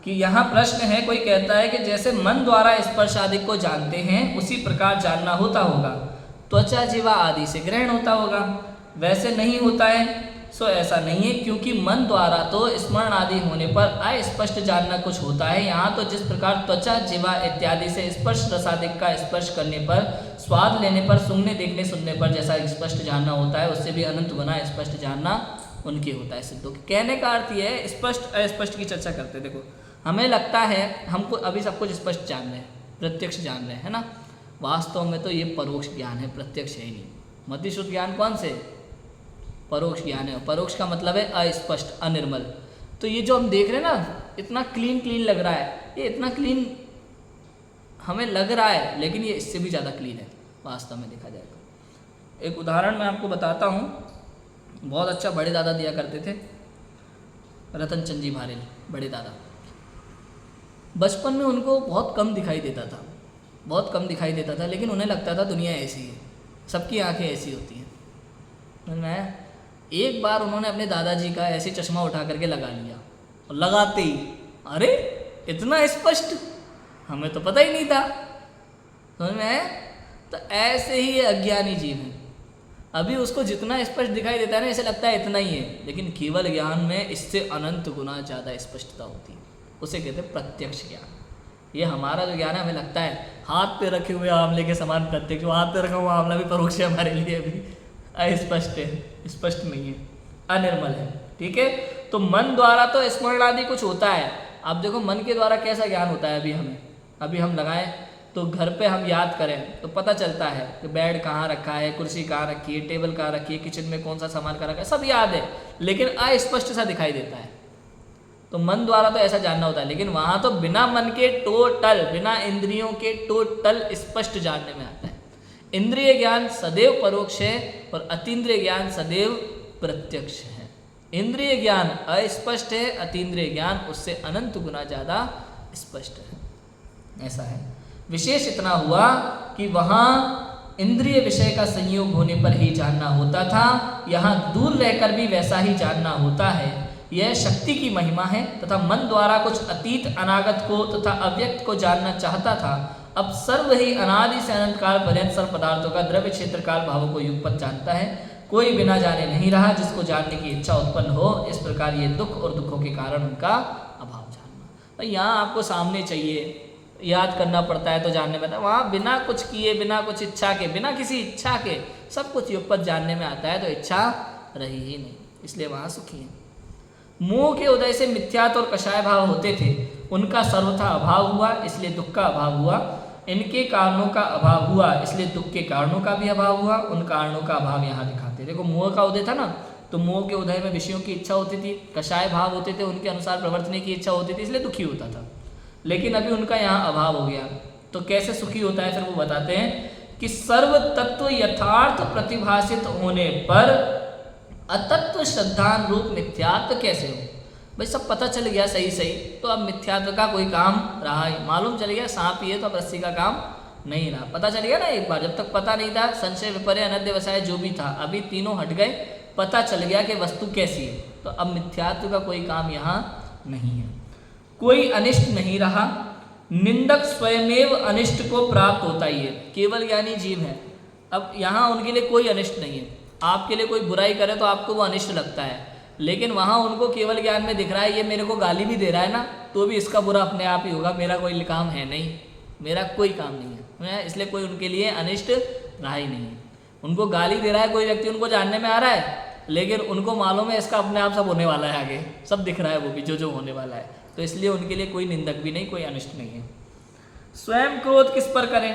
कि यहाँ प्रश्न है, कोई कहता है कि जैसे मन द्वारा स्पर्श आदि को जानते हैं उसी प्रकार जानना होता होगा, त्वचा जिह्वा आदि से ग्रहण होता होगा, वैसे नहीं होता है। सो ऐसा नहीं है, क्योंकि मन द्वारा तो स्मरण आदि होने पर अस्पष्ट जानना कुछ होता है। यहाँ तो जिस प्रकार त्वचा जिह्वा इत्यादि से स्पर्श रसादिक का स्पर्श करने पर, स्वाद लेने पर, सूंघने देखने सुनने पर जैसा स्पष्ट जानना होता है, उससे भी अनंत गुना स्पष्ट जानना उनके होता है सिद्धों के। कहने का अर्थ यह है, स्पष्ट अस्पष्ट की चर्चा करते हैं। देखो, हमें लगता है हमको अभी सब कुछ स्पष्ट जान रहे हैं, प्रत्यक्ष जान रहे हैं ना, वास्तव में तो ये परोक्ष ज्ञान है, प्रत्यक्ष है ही नहीं। मतिश्रुत ज्ञान कौन से? परोक्ष ज्ञान है। परोक्ष का मतलब है अस्पष्ट, अनिर्मल। तो ये जो हम देख रहे हैं ना, इतना क्लीन क्लीन लग रहा है, ये इतना क्लीन हमें लग रहा है, लेकिन ये इससे भी ज़्यादा क्लीन है वास्तव में देखा जाए तो। एक उदाहरण मैं आपको बताता हूँ, बहुत अच्छा बड़े दादा दिया करते थे, रतन चंद जी भारेल, बड़े दादा। बचपन में उनको बहुत कम दिखाई देता था, बहुत कम दिखाई देता था, लेकिन उन्हें लगता था दुनिया ऐसी है, सबकी आंखें ऐसी होती हैं। मैं एक बार उन्होंने अपने दादाजी का ऐसे चश्मा उठा करके लगा लिया, और लगाते ही अरे इतना स्पष्ट, हमें तो पता ही नहीं था। समझ में आया? तो ऐसे ही ये अज्ञानी जीव है, अभी उसको जितना स्पष्ट दिखाई देता है ना, ऐसे लगता है इतना ही है, लेकिन केवल ज्ञान में इससे अनंत गुना ज़्यादा स्पष्टता होती है, उसे कहते हैं प्रत्यक्ष ज्ञान। ये हमारा जो ज्ञान है, हमें लगता है हाथ पे रखे हुए आंवले के समान प्रत्यक्ष, हाथ पे रखा हुआ आंवला भी परोक्ष है हमारे लिए, अभी अस्पष्ट है, स्पष्ट नहीं है, अनिर्मल है। ठीक है, तो मन द्वारा तो स्मरण आदि कुछ होता है। अब देखो मन के द्वारा कैसा ज्ञान होता है, अभी हमें, अभी हम लगाएं तो घर पे हम याद करें तो पता चलता है कि बेड कहाँ रखा है, कुर्सी कहाँ रखी है, टेबल कहाँ रखी है, किचन में कौन सा सामान कहाँ रखा है, सब याद है, लेकिन अस्पष्ट सा दिखाई देता है। तो मन द्वारा तो ऐसा जानना होता है, लेकिन वहाँ तो बिना मन के टोटल, बिना इंद्रियों के टोटल स्पष्ट जानने में आता है। इंद्रिय ज्ञान सदैव परोक्ष है और अतीन्द्रिय ज्ञान सदैव प्रत्यक्ष है। इंद्रिय ज्ञान अस्पष्ट है, अतीन्द्रिय ज्ञान उससे अनंत गुना ज़्यादा स्पष्ट है। ऐसा है। विशेष इतना हुआ कि वहाँ इंद्रिय विषय का संयोग होने पर ही जानना होता था, यहाँ दूर रहकर भी वैसा ही जानना होता है। यह शक्ति की महिमा है तथा मन द्वारा कुछ अतीत अनागत को तथा अव्यक्त को जानना चाहता था। अब सर्व ही अनादि से अनंत काल पर्यंत सर्व पदार्थों का द्रव्य क्षेत्र काल भावों को युगपत जानता है। कोई बिना जाने नहीं रहा जिसको जानने की इच्छा उत्पन्न हो। इस प्रकार ये दुख और दुखों के कारण उनका अभाव जानना। तो यहाँ आपको सामने चाहिए, याद करना पड़ता है तो जानने में, वहाँ बिना कुछ किए, बिना कुछ इच्छा के, बिना किसी इच्छा के सब कुछ युगपत जानने में आता है, तो इच्छा रही ही नहीं, इसलिए वहाँ सुखी है। मोह के उदय से मिथ्यात्व और कषाय भाव होते थे, उनका सर्वथा अभाव हुआ, इसलिए दुख का अभाव हुआ। इनके कारणों का अभाव हुआ, इसलिए दुख के कारणों का भी अभाव हुआ। उन कारणों का अभाव यहाँ दिखाते। देखो मोह का उदय था ना, तो मोह के उदय में विषयों की इच्छा होती थी, कषाय भाव होते थे, उनके अनुसार प्रवर्तने की इच्छा होती थी, इसलिए दुखी होता था। लेकिन अभी उनका यहाँ अभाव हो गया, तो कैसे सुखी होता है? फिर वो बताते हैं कि सर्व तत्व यथार्थ प्रतिभाषित होने पर अतत्व श्रद्धान रूप मिथ्यात्व कैसे हो? भाई सब पता चल गया सही सही, तो अब मिथ्यात्व का कोई काम रहा ही, मालूम चल गया सांप ही है, तो अब रस्सी का काम नहीं रहा। पता चल गया ना एक बार, जब तक पता नहीं था, संशय विपर्य अनध्यवसाय जो भी था, अभी तीनों हट गए, पता चल गया कि वस्तु कैसी है, तो अब मिथ्यात्व का कोई काम यहाँ नहीं है। कोई अनिष्ट नहीं रहा, निंदक स्वयमेव अनिष्ट को प्राप्त होता ही है, केवल ज्ञानी जीव है। अब यहाँ उनके लिए कोई अनिष्ट नहीं है। आपके लिए कोई बुराई करे तो आपको वो अनिष्ट लगता है, लेकिन वहाँ उनको केवल ज्ञान में दिख रहा है, ये मेरे को गाली भी दे रहा है ना, तो भी इसका बुरा अपने आप ही होगा, मेरा कोई काम है नहीं, मेरा कोई काम नहीं है, इसलिए कोई उनके लिए अनिष्ट रहा ही नहीं है। उनको गाली दे रहा है कोई व्यक्ति, उनको जानने में आ रहा है, लेकिन उनको मालूम है इसका अपने आप सब होने वाला है, आगे सब दिख रहा है वो भी जो होने वाला है, तो इसलिए उनके लिए कोई निंदक भी नहीं, कोई अनिष्ट नहीं है। स्वयं क्रोध किस पर करें?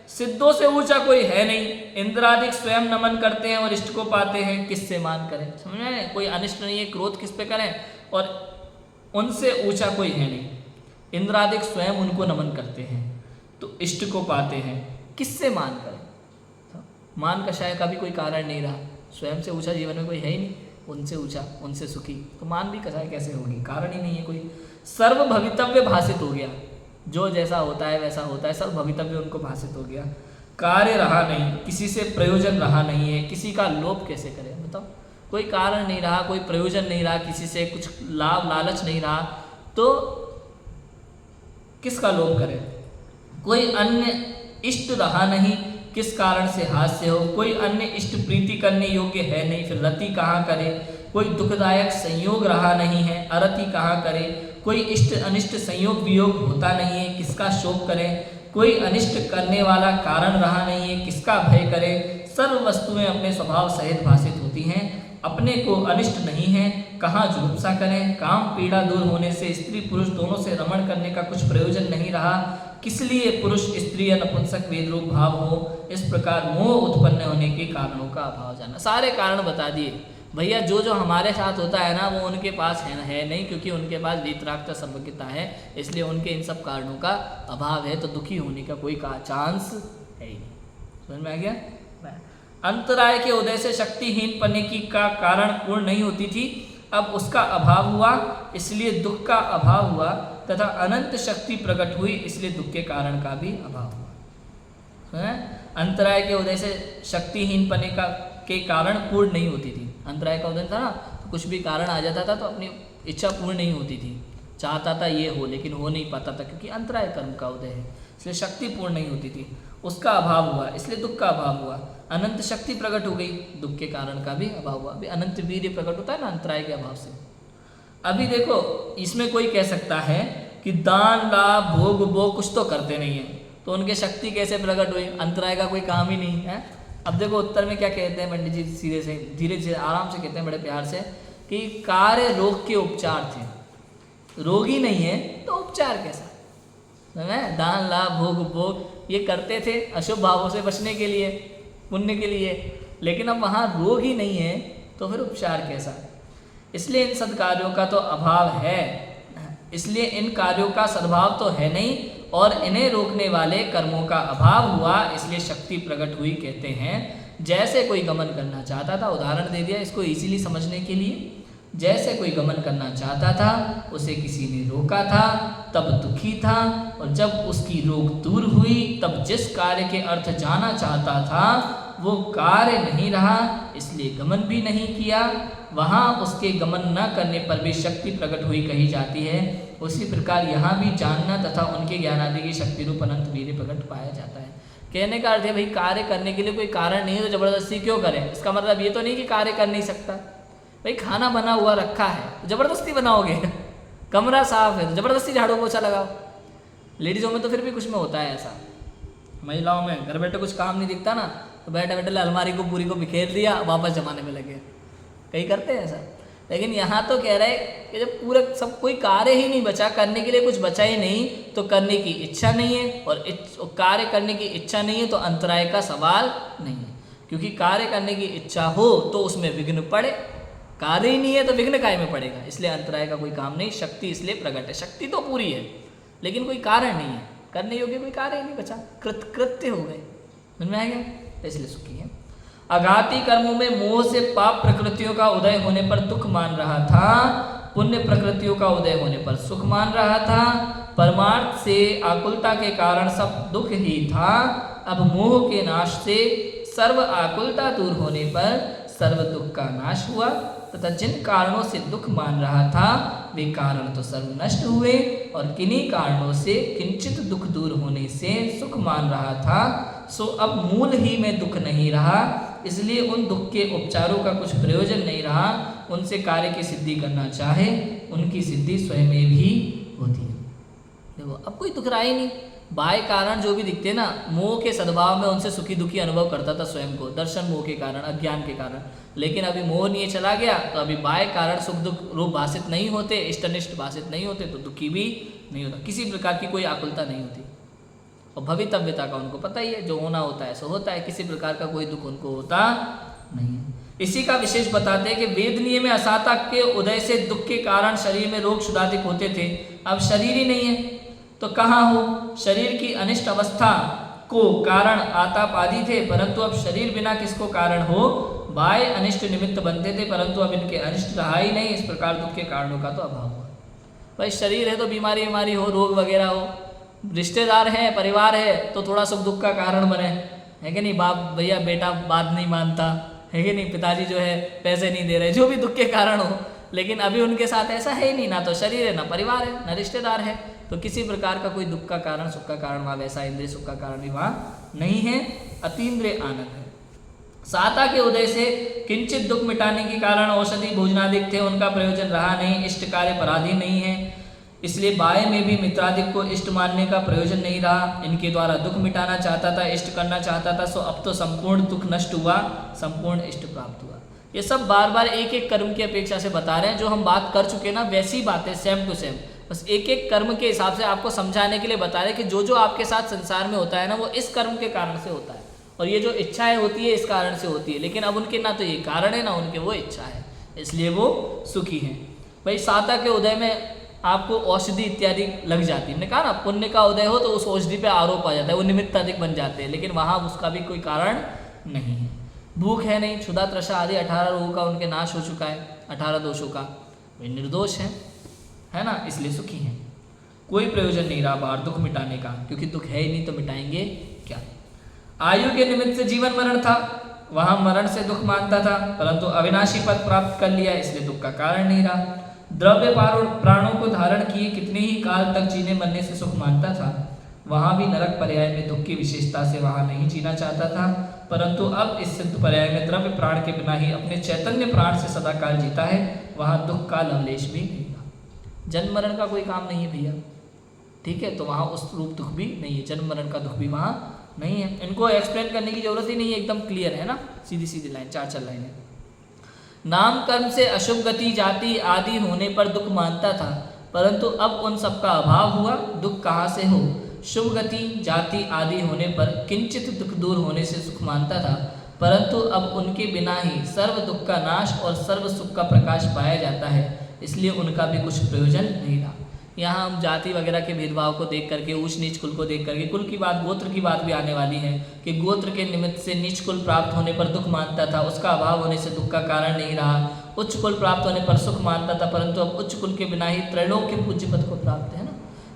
सिद्धों से ऊंचा कोई है नहीं। इंद्रादिक स्वयं नमन करते हैं और इष्ट को पाते हैं, किससे मान करें? समझ में आया? कोई अनिष्ट नहीं है, क्रोध किस पे करें? और उनसे ऊंचा कोई है नहीं। इंद्रादिक स्वयं उनको नमन करते हैं तो इष्ट को पाते हैं, किससे मान करें? मान कषाय का भी कोई कारण नहीं रहा, स्वयं से ऊंचा जीवन में कोई है ही नहीं, उनसे ऊंचा, उनसे सुखी, तो मान भी कषाय कैसे होगी? कारण ही नहीं है कोई। सर्व भवितव्य भाषित हो गया, जो जैसा होता है वैसा होता है, सर्व भवितव्य उनको भाषित हो गया। कार्य रहा नहीं, किसी से प्रयोजन रहा नहीं है, किसी का लोभ कैसे करें? बताओ, कोई कारण नहीं रहा, कोई प्रयोजन नहीं रहा, किसी से कुछ लाभ लालच नहीं रहा, तो किसका लोभ करें? कोई अन्य इष्ट रहा नहीं, किस कारण से हास्य हो? कोई अन्य इष्ट प्रीति करने योग्य है नहीं, फिर रति कहाँ करे? कोई दुखदायक संयोग रहा नहीं है, अरति कहाँ करे? कोई इष्ट अनिष्ट संयोग वियोग होता नहीं है, किसका शोक करें? कोई अनिष्ट करने वाला कारण रहा नहीं है, किसका भय करें? सर्व वस्तुएं अपने स्वभाव सहित भाषित होती हैं, अपने को अनिष्ट नहीं है, कहाँ जुगुप्सा करें? काम पीड़ा दूर होने से स्त्री पुरुष दोनों से रमण करने का कुछ प्रयोजन नहीं रहा, किस लिए पुरुष स्त्री या नपुंसक वेद रूप भाव हो? इस प्रकार मोह उत्पन्न होने के कारणों का अभाव जाना। सारे कारण बता दिए भैया। जो जो हमारे साथ होता है ना, वो उनके पास है नहीं, क्योंकि उनके पास वीतरागता सर्वज्ञता है, इसलिए उनके इन सब कारणों का अभाव है, तो दुखी होने का कोई चांस है ही नहीं। समझ में आ गया? अंतराय के उदय से शक्तिहीन पने की का कारण पूर्ण नहीं होती थी, अब उसका अभाव हुआ, इसलिए दुख का अभाव हुआ, तथा अनंत शक्ति प्रकट हुई, इसलिए दुख के कारण का भी अभाव हुआ। अंतराय के उदय से शक्तिहीन पने का के कारण पूर्ण नहीं होती थी। अंतराय का उदय था ना, तो कुछ भी कारण आ जाता था तो अपनी इच्छा पूर्ण नहीं होती थी, चाहता था ये हो लेकिन हो नहीं पाता था, क्योंकि अंतराय कर्म का उदय है, इसलिए शक्ति पूर्ण नहीं होती थी, उसका अभाव हुआ, इसलिए दुख का अभाव हुआ। अनंत शक्ति प्रकट हो गई, दुख के कारण का भी अभाव हुआ। अभी अनंत वीर्य प्रकट होता है ना अंतराय के अभाव से। अभी देखो, इसमें कोई कह सकता है कि दान लाभ भोग भोग कुछ तो करते नहीं है, तो उनके शक्ति कैसे प्रकट हुई? अंतराय का कोई काम ही नहीं है। अब देखो उत्तर में क्या कहते हैं पंडित जी, सीधे से धीरे धीरे आराम से कहते हैं, बड़े प्यार से, कि कार्य रोग के उपचार थे, रोगी नहीं है तो उपचार कैसा? दान लाभ भोग भोग ये करते थे अशुभ भावों से बचने के लिए, पुण्य के लिए, लेकिन अब वहाँ रोग ही नहीं है तो फिर उपचार कैसा? इसलिए इन सद्कार्यों का तो अभाव है, इसलिए इन कार्यों का सद्भाव तो है नहीं, और इन्हें रोकने वाले कर्मों का अभाव हुआ, इसलिए शक्ति प्रकट हुई। कहते हैं जैसे कोई गमन करना चाहता था, उदाहरण दे दिया इसको इजीली समझने के लिए, जैसे कोई गमन करना चाहता था, उसे किसी ने रोका था, तब दुखी था, और जब उसकी रोक दूर हुई, तब जिस कार्य के अर्थ जाना चाहता था वो कार्य नहीं रहा, इसलिए गमन भी नहीं किया। वहाँ उसके गमन न करने पर भी शक्ति प्रकट हुई कही जाती है। उसी प्रकार यहाँ भी जानना तथा उनके ज्ञान आदि की शक्ति रूप अनंत वीर्य प्रकट पाया जाता है। कहने का अर्थ है भाई, कार्य करने के लिए कोई कारण नहीं है तो जबरदस्ती क्यों करें? इसका मतलब ये तो नहीं कि कार्य कर नहीं सकता। भाई खाना बना हुआ रखा है तो जबरदस्ती बनाओगे? कमरा साफ है तो जबरदस्ती झाड़ू पोछा लगाओ? लेडीज़ों में तो फिर भी कुछ में होता है ऐसा, महिलाओं में घर बैठे कुछ काम नहीं दिखता ना, तो बैठे बैठे अलमारी को पूरी को बिखेर दिया, वापस जमाने में लगे, कई करते हैं ऐसा। लेकिन यहाँ तो कह रहे हैं कि जब पूरा सब कोई कार्य ही नहीं बचा, करने के लिए कुछ बचा ही नहीं, तो करने की इच्छा नहीं है, और कार्य करने की इच्छा नहीं है तो अंतराय का सवाल नहीं है, क्योंकि कार्य करने की इच्छा हो तो उसमें विघ्न पड़े, कार्य ही नहीं है तो विघ्न काय में पड़ेगा, इसलिए अंतराय का कोई काम नहीं। शक्ति इसलिए प्रकट है, शक्ति तो पूरी है लेकिन कोई कारण नहीं है, करने योग्य कोई कार्य ही नहीं बचा, कृत्य हो गए। समझ में आएगा? इसलिए सुखी है। अघाती कर्मों में मोह से पाप प्रकृतियों का उदय होने पर दुख मान रहा था, पुण्य प्रकृतियों का उदय होने पर सुख मान रहा था। परमार्थ से आकुलता के कारण सब दुख ही था, अब मोह के नाश से सर्व आकुलता दूर होने पर सर्व दुख का नाश हुआ, तथा जिन कारणों से दुख मान रहा था वे कारण तो सर्व नष्ट हुए, और किन्हीं कारणों से किंचित दुख दूर होने से सुख मान रहा था, सो अब मूल ही में दुख नहीं रहा, इसलिए उन दुख के उपचारों का कुछ प्रयोजन नहीं रहा। उनसे कार्य की सिद्धि करना चाहे उनकी सिद्धि स्वयं में भी होती है। देखो अब कोई दुख रहा ही नहीं, बाह्य कारण जो भी दिखते ना, मोह के सद्भाव में उनसे सुखी दुखी अनुभव करता था स्वयं को, दर्शन मोह के कारण, अज्ञान के कारण। लेकिन अभी मोह नहीं चला गया तो अभी बाह्य कारण सुख दुख रूप भाषित नहीं होते, इष्टनिष्ट भाषित नहीं होते, तो दुखी भी नहीं होता, किसी प्रकार की कोई आकुलता नहीं होती। और भवितव्यता का उनको पता ही है, जो होना होता है सो होता है, किसी प्रकार का कोई दुख उनको होता नहीं है। इसी का विशेष बताते हैं कि वेदनीय में असाता के उदय से दुख के कारण शरीर में रोग क्षुधाधिक होते थे, अब शरीर ही नहीं है तो कहाँ हो। शरीर की अनिष्ट अवस्था को कारण आताप आदि थे, परंतु अब शरीर बिना किसको कारण हो, बाह्य अनिष्ट निमित्त बनते थे, परंतु अब इनके अनिष्ट रहा ही नहीं। इस प्रकार दुख के कारणों का तो अभाव हुआ। भाई शरीर है तो बीमारी हो, रोग वगैरह हो, रिश्तेदार है, परिवार है तो थोड़ा सुख दुख का कारण बने, है कि नहीं। बाप भैया बेटा बात नहीं मानता, है कि नहीं। पिताजी जो है पैसे नहीं दे रहे, जो भी दुख के कारण हो, लेकिन अभी उनके साथ ऐसा है ही नहीं, ना तो शरीर है, ना परिवार है, ना रिश्तेदार है, तो किसी प्रकार का कोई दुख का कारण सुख का कारण वहाँ वैसा इंद्रिय सुख का कारण भी वहाँ नहीं है। अतीन्द्रिय आनंद है। साता के उदय से किंचित दुख मिटाने के कारण औषधि भोजनादिक थे, उनका प्रयोजन रहा नहीं, इष्ट कार्य पराधीन नहीं है, इसलिए बाह्य में भी मित्रादिक को इष्ट मानने का प्रयोजन नहीं रहा। इनके द्वारा दुख मिटाना चाहता था, इष्ट करना चाहता था, सो अब तो संपूर्ण दुख नष्ट हुआ, संपूर्ण इष्ट प्राप्त हुआ। ये सब बार बार एक एक कर्म की अपेक्षा से बता रहे हैं, जो हम बात कर चुके ना वैसी बातें सेम टू सेम, बस एक एक कर्म के हिसाब से आपको समझाने के लिए बता रहे हैं कि जो जो आपके साथ संसार में होता है ना वो इस कर्म के कारण से होता है, और ये जो इच्छाएं होती है इस कारण से होती है, लेकिन अब उनके ना तो ये कारण है ना उनके वो इच्छा है, इसलिए वो सुखी हैं। भाई साता के उदय में आपको औषधि इत्यादि लग जाती है, हमने कहा ना पुण्य का उदय हो तो उस औषधि पे आरोप आ जाता है, वो निमित्त अधिक बन जाते हैं, लेकिन वहाँ उसका भी कोई कारण नहीं है। भूख है नहीं, क्षुधा तृषा आदि 18 रोगों का उनके नाश हो चुका है, 18 दोषों का, वे निर्दोष है ना, इसलिए सुखी हैं। कोई प्रयोजन नहीं रहा बाहर दुख मिटाने का, क्योंकि दुख है ही नहीं तो मिटाएंगे क्या। आयु के निमित्त से जीवन मरण था, वहां मरण से दुख मानता था, परंतु अविनाशी पद प्राप्त कर लिया, इसलिए दुख का कारण नहीं रहा। द्रव्य प्राणों को धारण किए कितने ही काल तक जीने मरने से सुख मानता था, वहां भी नरक पर्याय में दुख की विशेषता से वहां नहीं जीना चाहता था, परंतु अब इस सिद्ध पर्याय में द्रव्य प्राण के बिना ही अपने चैतन्य प्राण से सदा काल जीता है, वहां दुख का लवलेश भी नहीं रहा। जन्म मरण का कोई काम नहीं है भैया, ठीक है, तो वहां उस रूप दुख भी नहीं है, जन्म मरण का दुख भी वहां नहीं है। इनको एक्सप्लेन करने की जरूरत ही नहीं है, एकदम क्लियर है ना, सीधी सीधी लाइन, 4 लाइनें। नाम कर्म से अशुभ गति जाति आदि होने पर दुख मानता था, परंतु अब उन सब का अभाव हुआ, दुख कहाँ से हो। शुभ गति जाति आदि होने पर किंचित दुख दूर होने से सुख मानता था, परंतु अब उनके बिना ही सर्व दुख का नाश और सर्व सुख का प्रकाश पाया जाता है, इसलिए उनका भी कुछ प्रयोजन नहीं रहा। यहाँ हम जाति वगैरह के भेदभाव को देख करके, ऊंच नीच कुल को देख करके, कुल की बात गोत्र की बात भी आने वाली है कि गोत्र के निमित्त से नीच कुल प्राप्त होने पर दुख मानता था, उसका अभाव होने से दुख का कारण नहीं रहा। उच्च कुल प्राप्त होने पर सुख मानता था, परंतु अब उच्च कुल के बिना ही त्रैलोक के पूज्य पद को प्राप्त है ना।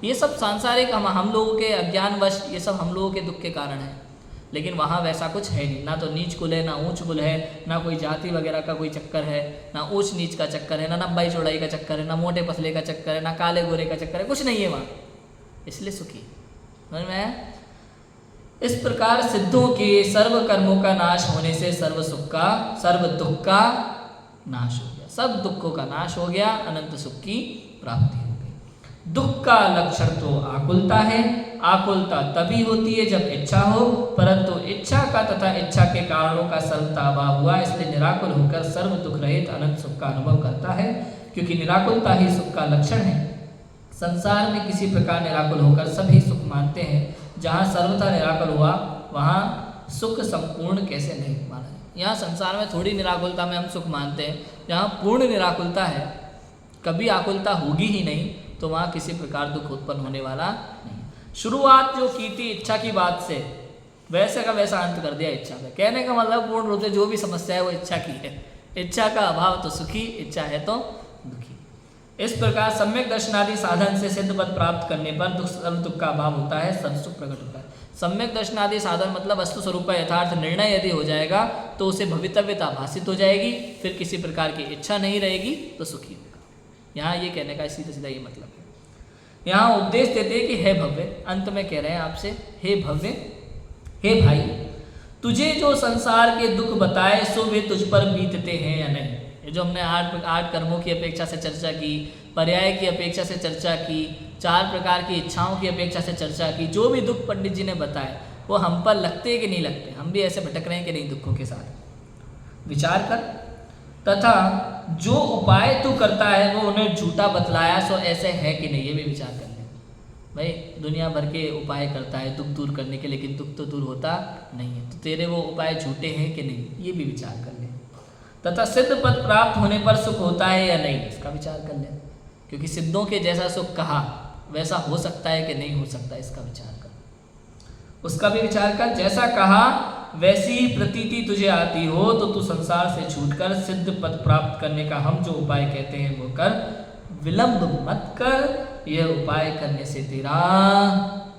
ये सब सांसारिक हम लोगों के अज्ञानवश ये सब हम लोगों के दुख के कारण है, लेकिन वहाँ वैसा कुछ है नहीं, ना तो नीच कुल है, ना ऊंच कुल है, ना कोई जाति वगैरह का कोई चक्कर है, ना ऊंच नीच का चक्कर है, ना लंबाई चौड़ाई का चक्कर है, ना मोटे पतले का चक्कर है, ना काले गोरे का चक्कर है, कुछ नहीं है वहाँ, इसलिए सुखी। समझ में आया? इस प्रकार सिद्धों के सर्व कर्मों का नाश होने से सर्व दुख का नाश हो गया, सब दुखों का नाश हो गया, अनंत सुख की प्राप्ति हो गई। दुख का लक्षण तो आकुलता है, आकुलता तभी होती है जब इच्छा हो, परंतु इच्छा का तथा इच्छा के कारणों का सर्वथा अभाव हुआ, इसलिए निराकुल होकर सर्व दुख रहित अनंत सुख का अनुभव करता है, क्योंकि निराकुलता ही सुख का लक्षण है। संसार में किसी प्रकार निराकुल होकर सभी सुख मानते हैं, जहाँ सर्वथा निराकुल हुआ वहाँ सुख संपूर्ण कैसे नहीं माना जाए। यहाँ संसार में थोड़ी निराकुलता में हम सुख मानते हैं, जहाँ पूर्ण निराकुलता है, कभी आकुलता होगी ही नहीं, तो वहाँ किसी प्रकार दुख उत्पन्न होने वाला नहीं। शुरुआत जो की थी इच्छा की बात से, वैसे का वैसा अंत कर दिया इच्छा में। कहने का मतलब पूर्ण रूप से जो भी समस्या है वो इच्छा की है, इच्छा का अभाव तो सुखी, इच्छा है तो दुखी। इस प्रकार सम्यक दर्शनादि साधन से सिद्ध पद प्राप्त करने पर दुख का अभाव होता है, सब सुख प्रकट होता है। सम्यक दर्शनादि साधन मतलब वस्तु स्वरूप का यथार्थ निर्णय यदि हो जाएगा तो उसे भवितव्यता भाषित हो जाएगी, फिर किसी प्रकार की इच्छा नहीं रहेगी तो सुखी होगा। यहाँ ये कहने का सीधा सीधा ये मतलब है। यहाँ उपदेश देते हैं कि हे भव्य, अंत में कह रहे हैं आपसे, हे भव्य, हे भाई, तुझे जो संसार के दुख बताए सो वे तुझ पर बीतते हैं या नहीं। ये जो हमने 8 कर्मों की अपेक्षा से चर्चा की, पर्याय की अपेक्षा से चर्चा की, 4 प्रकार की इच्छाओं की अपेक्षा से चर्चा की, जो भी दुख पंडित जी ने बताए वो हम पर लगते हैं कि नहीं लगते, हम भी ऐसे भटक रहे हैं कि नहीं दुखों के साथ, विचार कर। तथा जो उपाय तू करता है वो उन्हें झूठा बतलाया सो ऐसे है कि नहीं, ये भी विचार कर ले। भाई दुनिया भर के उपाय करता है दुख दूर करने के, लेकिन दुख तो दूर होता नहीं है। तो तेरे वो उपाय झूठे हैं कि नहीं, ये भी विचार कर ले। तथा सिद्ध पद प्राप्त होने पर सुख होता है या नहीं, इसका विचार कर ले। क्योंकि सिद्धों के जैसा सुख कहा वैसा हो सकता है कि नहीं हो सकता, इसका विचार कर, उसका भी विचार कर। जैसा कहा वैसी ही प्रतीति तुझे आती हो तो तू संसार से छूटकर सिद्ध पद प्राप्त करने का हम जो उपाय कहते हैं वो कर, विलंब मत कर, यह उपाय करने से तेरा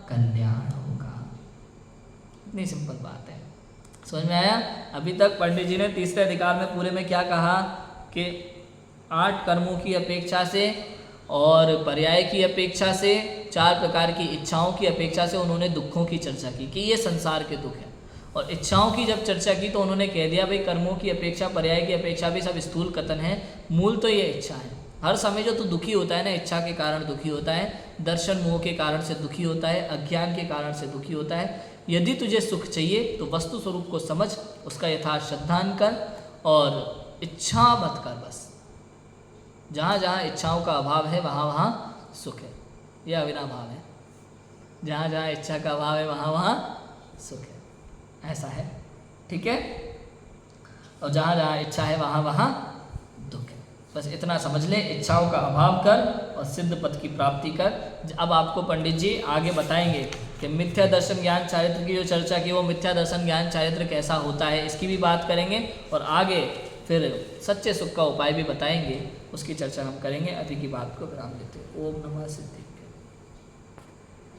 कल्याण होगा। इतनी सिंपल बात है, समझ में आया? अभी तक पंडित जी ने तीसरे अधिकार में पूरे में क्या कहा कि 8 कर्मों की अपेक्षा से और पर्याय की अपेक्षा से, 4 प्रकार की इच्छाओं की अपेक्षा से उन्होंने दुखों की चर्चा की कि ये संसार के दुख हैं। और इच्छाओं की जब चर्चा की तो उन्होंने कह दिया भाई कर्मों की अपेक्षा, पर्याय की अपेक्षा भी सब स्थूल कथन है, मूल तो ये इच्छा है। हर समय जो तू दुखी होता है ना, इच्छा के कारण दुखी होता है, दर्शन मोह के कारण से दुखी होता है, अज्ञान के कारण से दुखी होता है। यदि तुझे सुख चाहिए तो वस्तु स्वरूप को समझ, उसका यथार्थ श्रद्धान कर और इच्छा मत कर। बस जहाँ जहाँ इच्छाओं का अभाव है वहाँ वहाँ सुख है, यह अविनाभाव है। जहाँ जहाँ इच्छा का अभाव है वहाँ वहाँ सुख है, ऐसा है, ठीक है। और जहाँ जहाँ इच्छा है वहाँ वहाँ दुख है। बस इतना समझ ले, इच्छाओं का अभाव कर और सिद्ध पद की प्राप्ति कर। अब आपको पंडित जी आगे बताएंगे कि मिथ्या दर्शन ज्ञान चारित्र की जो चर्चा की, वो मिथ्या दर्शन ज्ञान चारित्र कैसा होता है इसकी भी बात करेंगे, और आगे फिर सच्चे सुख का उपाय भी बताएंगे, उसकी चर्चा हम करेंगे। अभी की बात को विराम देते हैं। ओम नमः सिद्धि।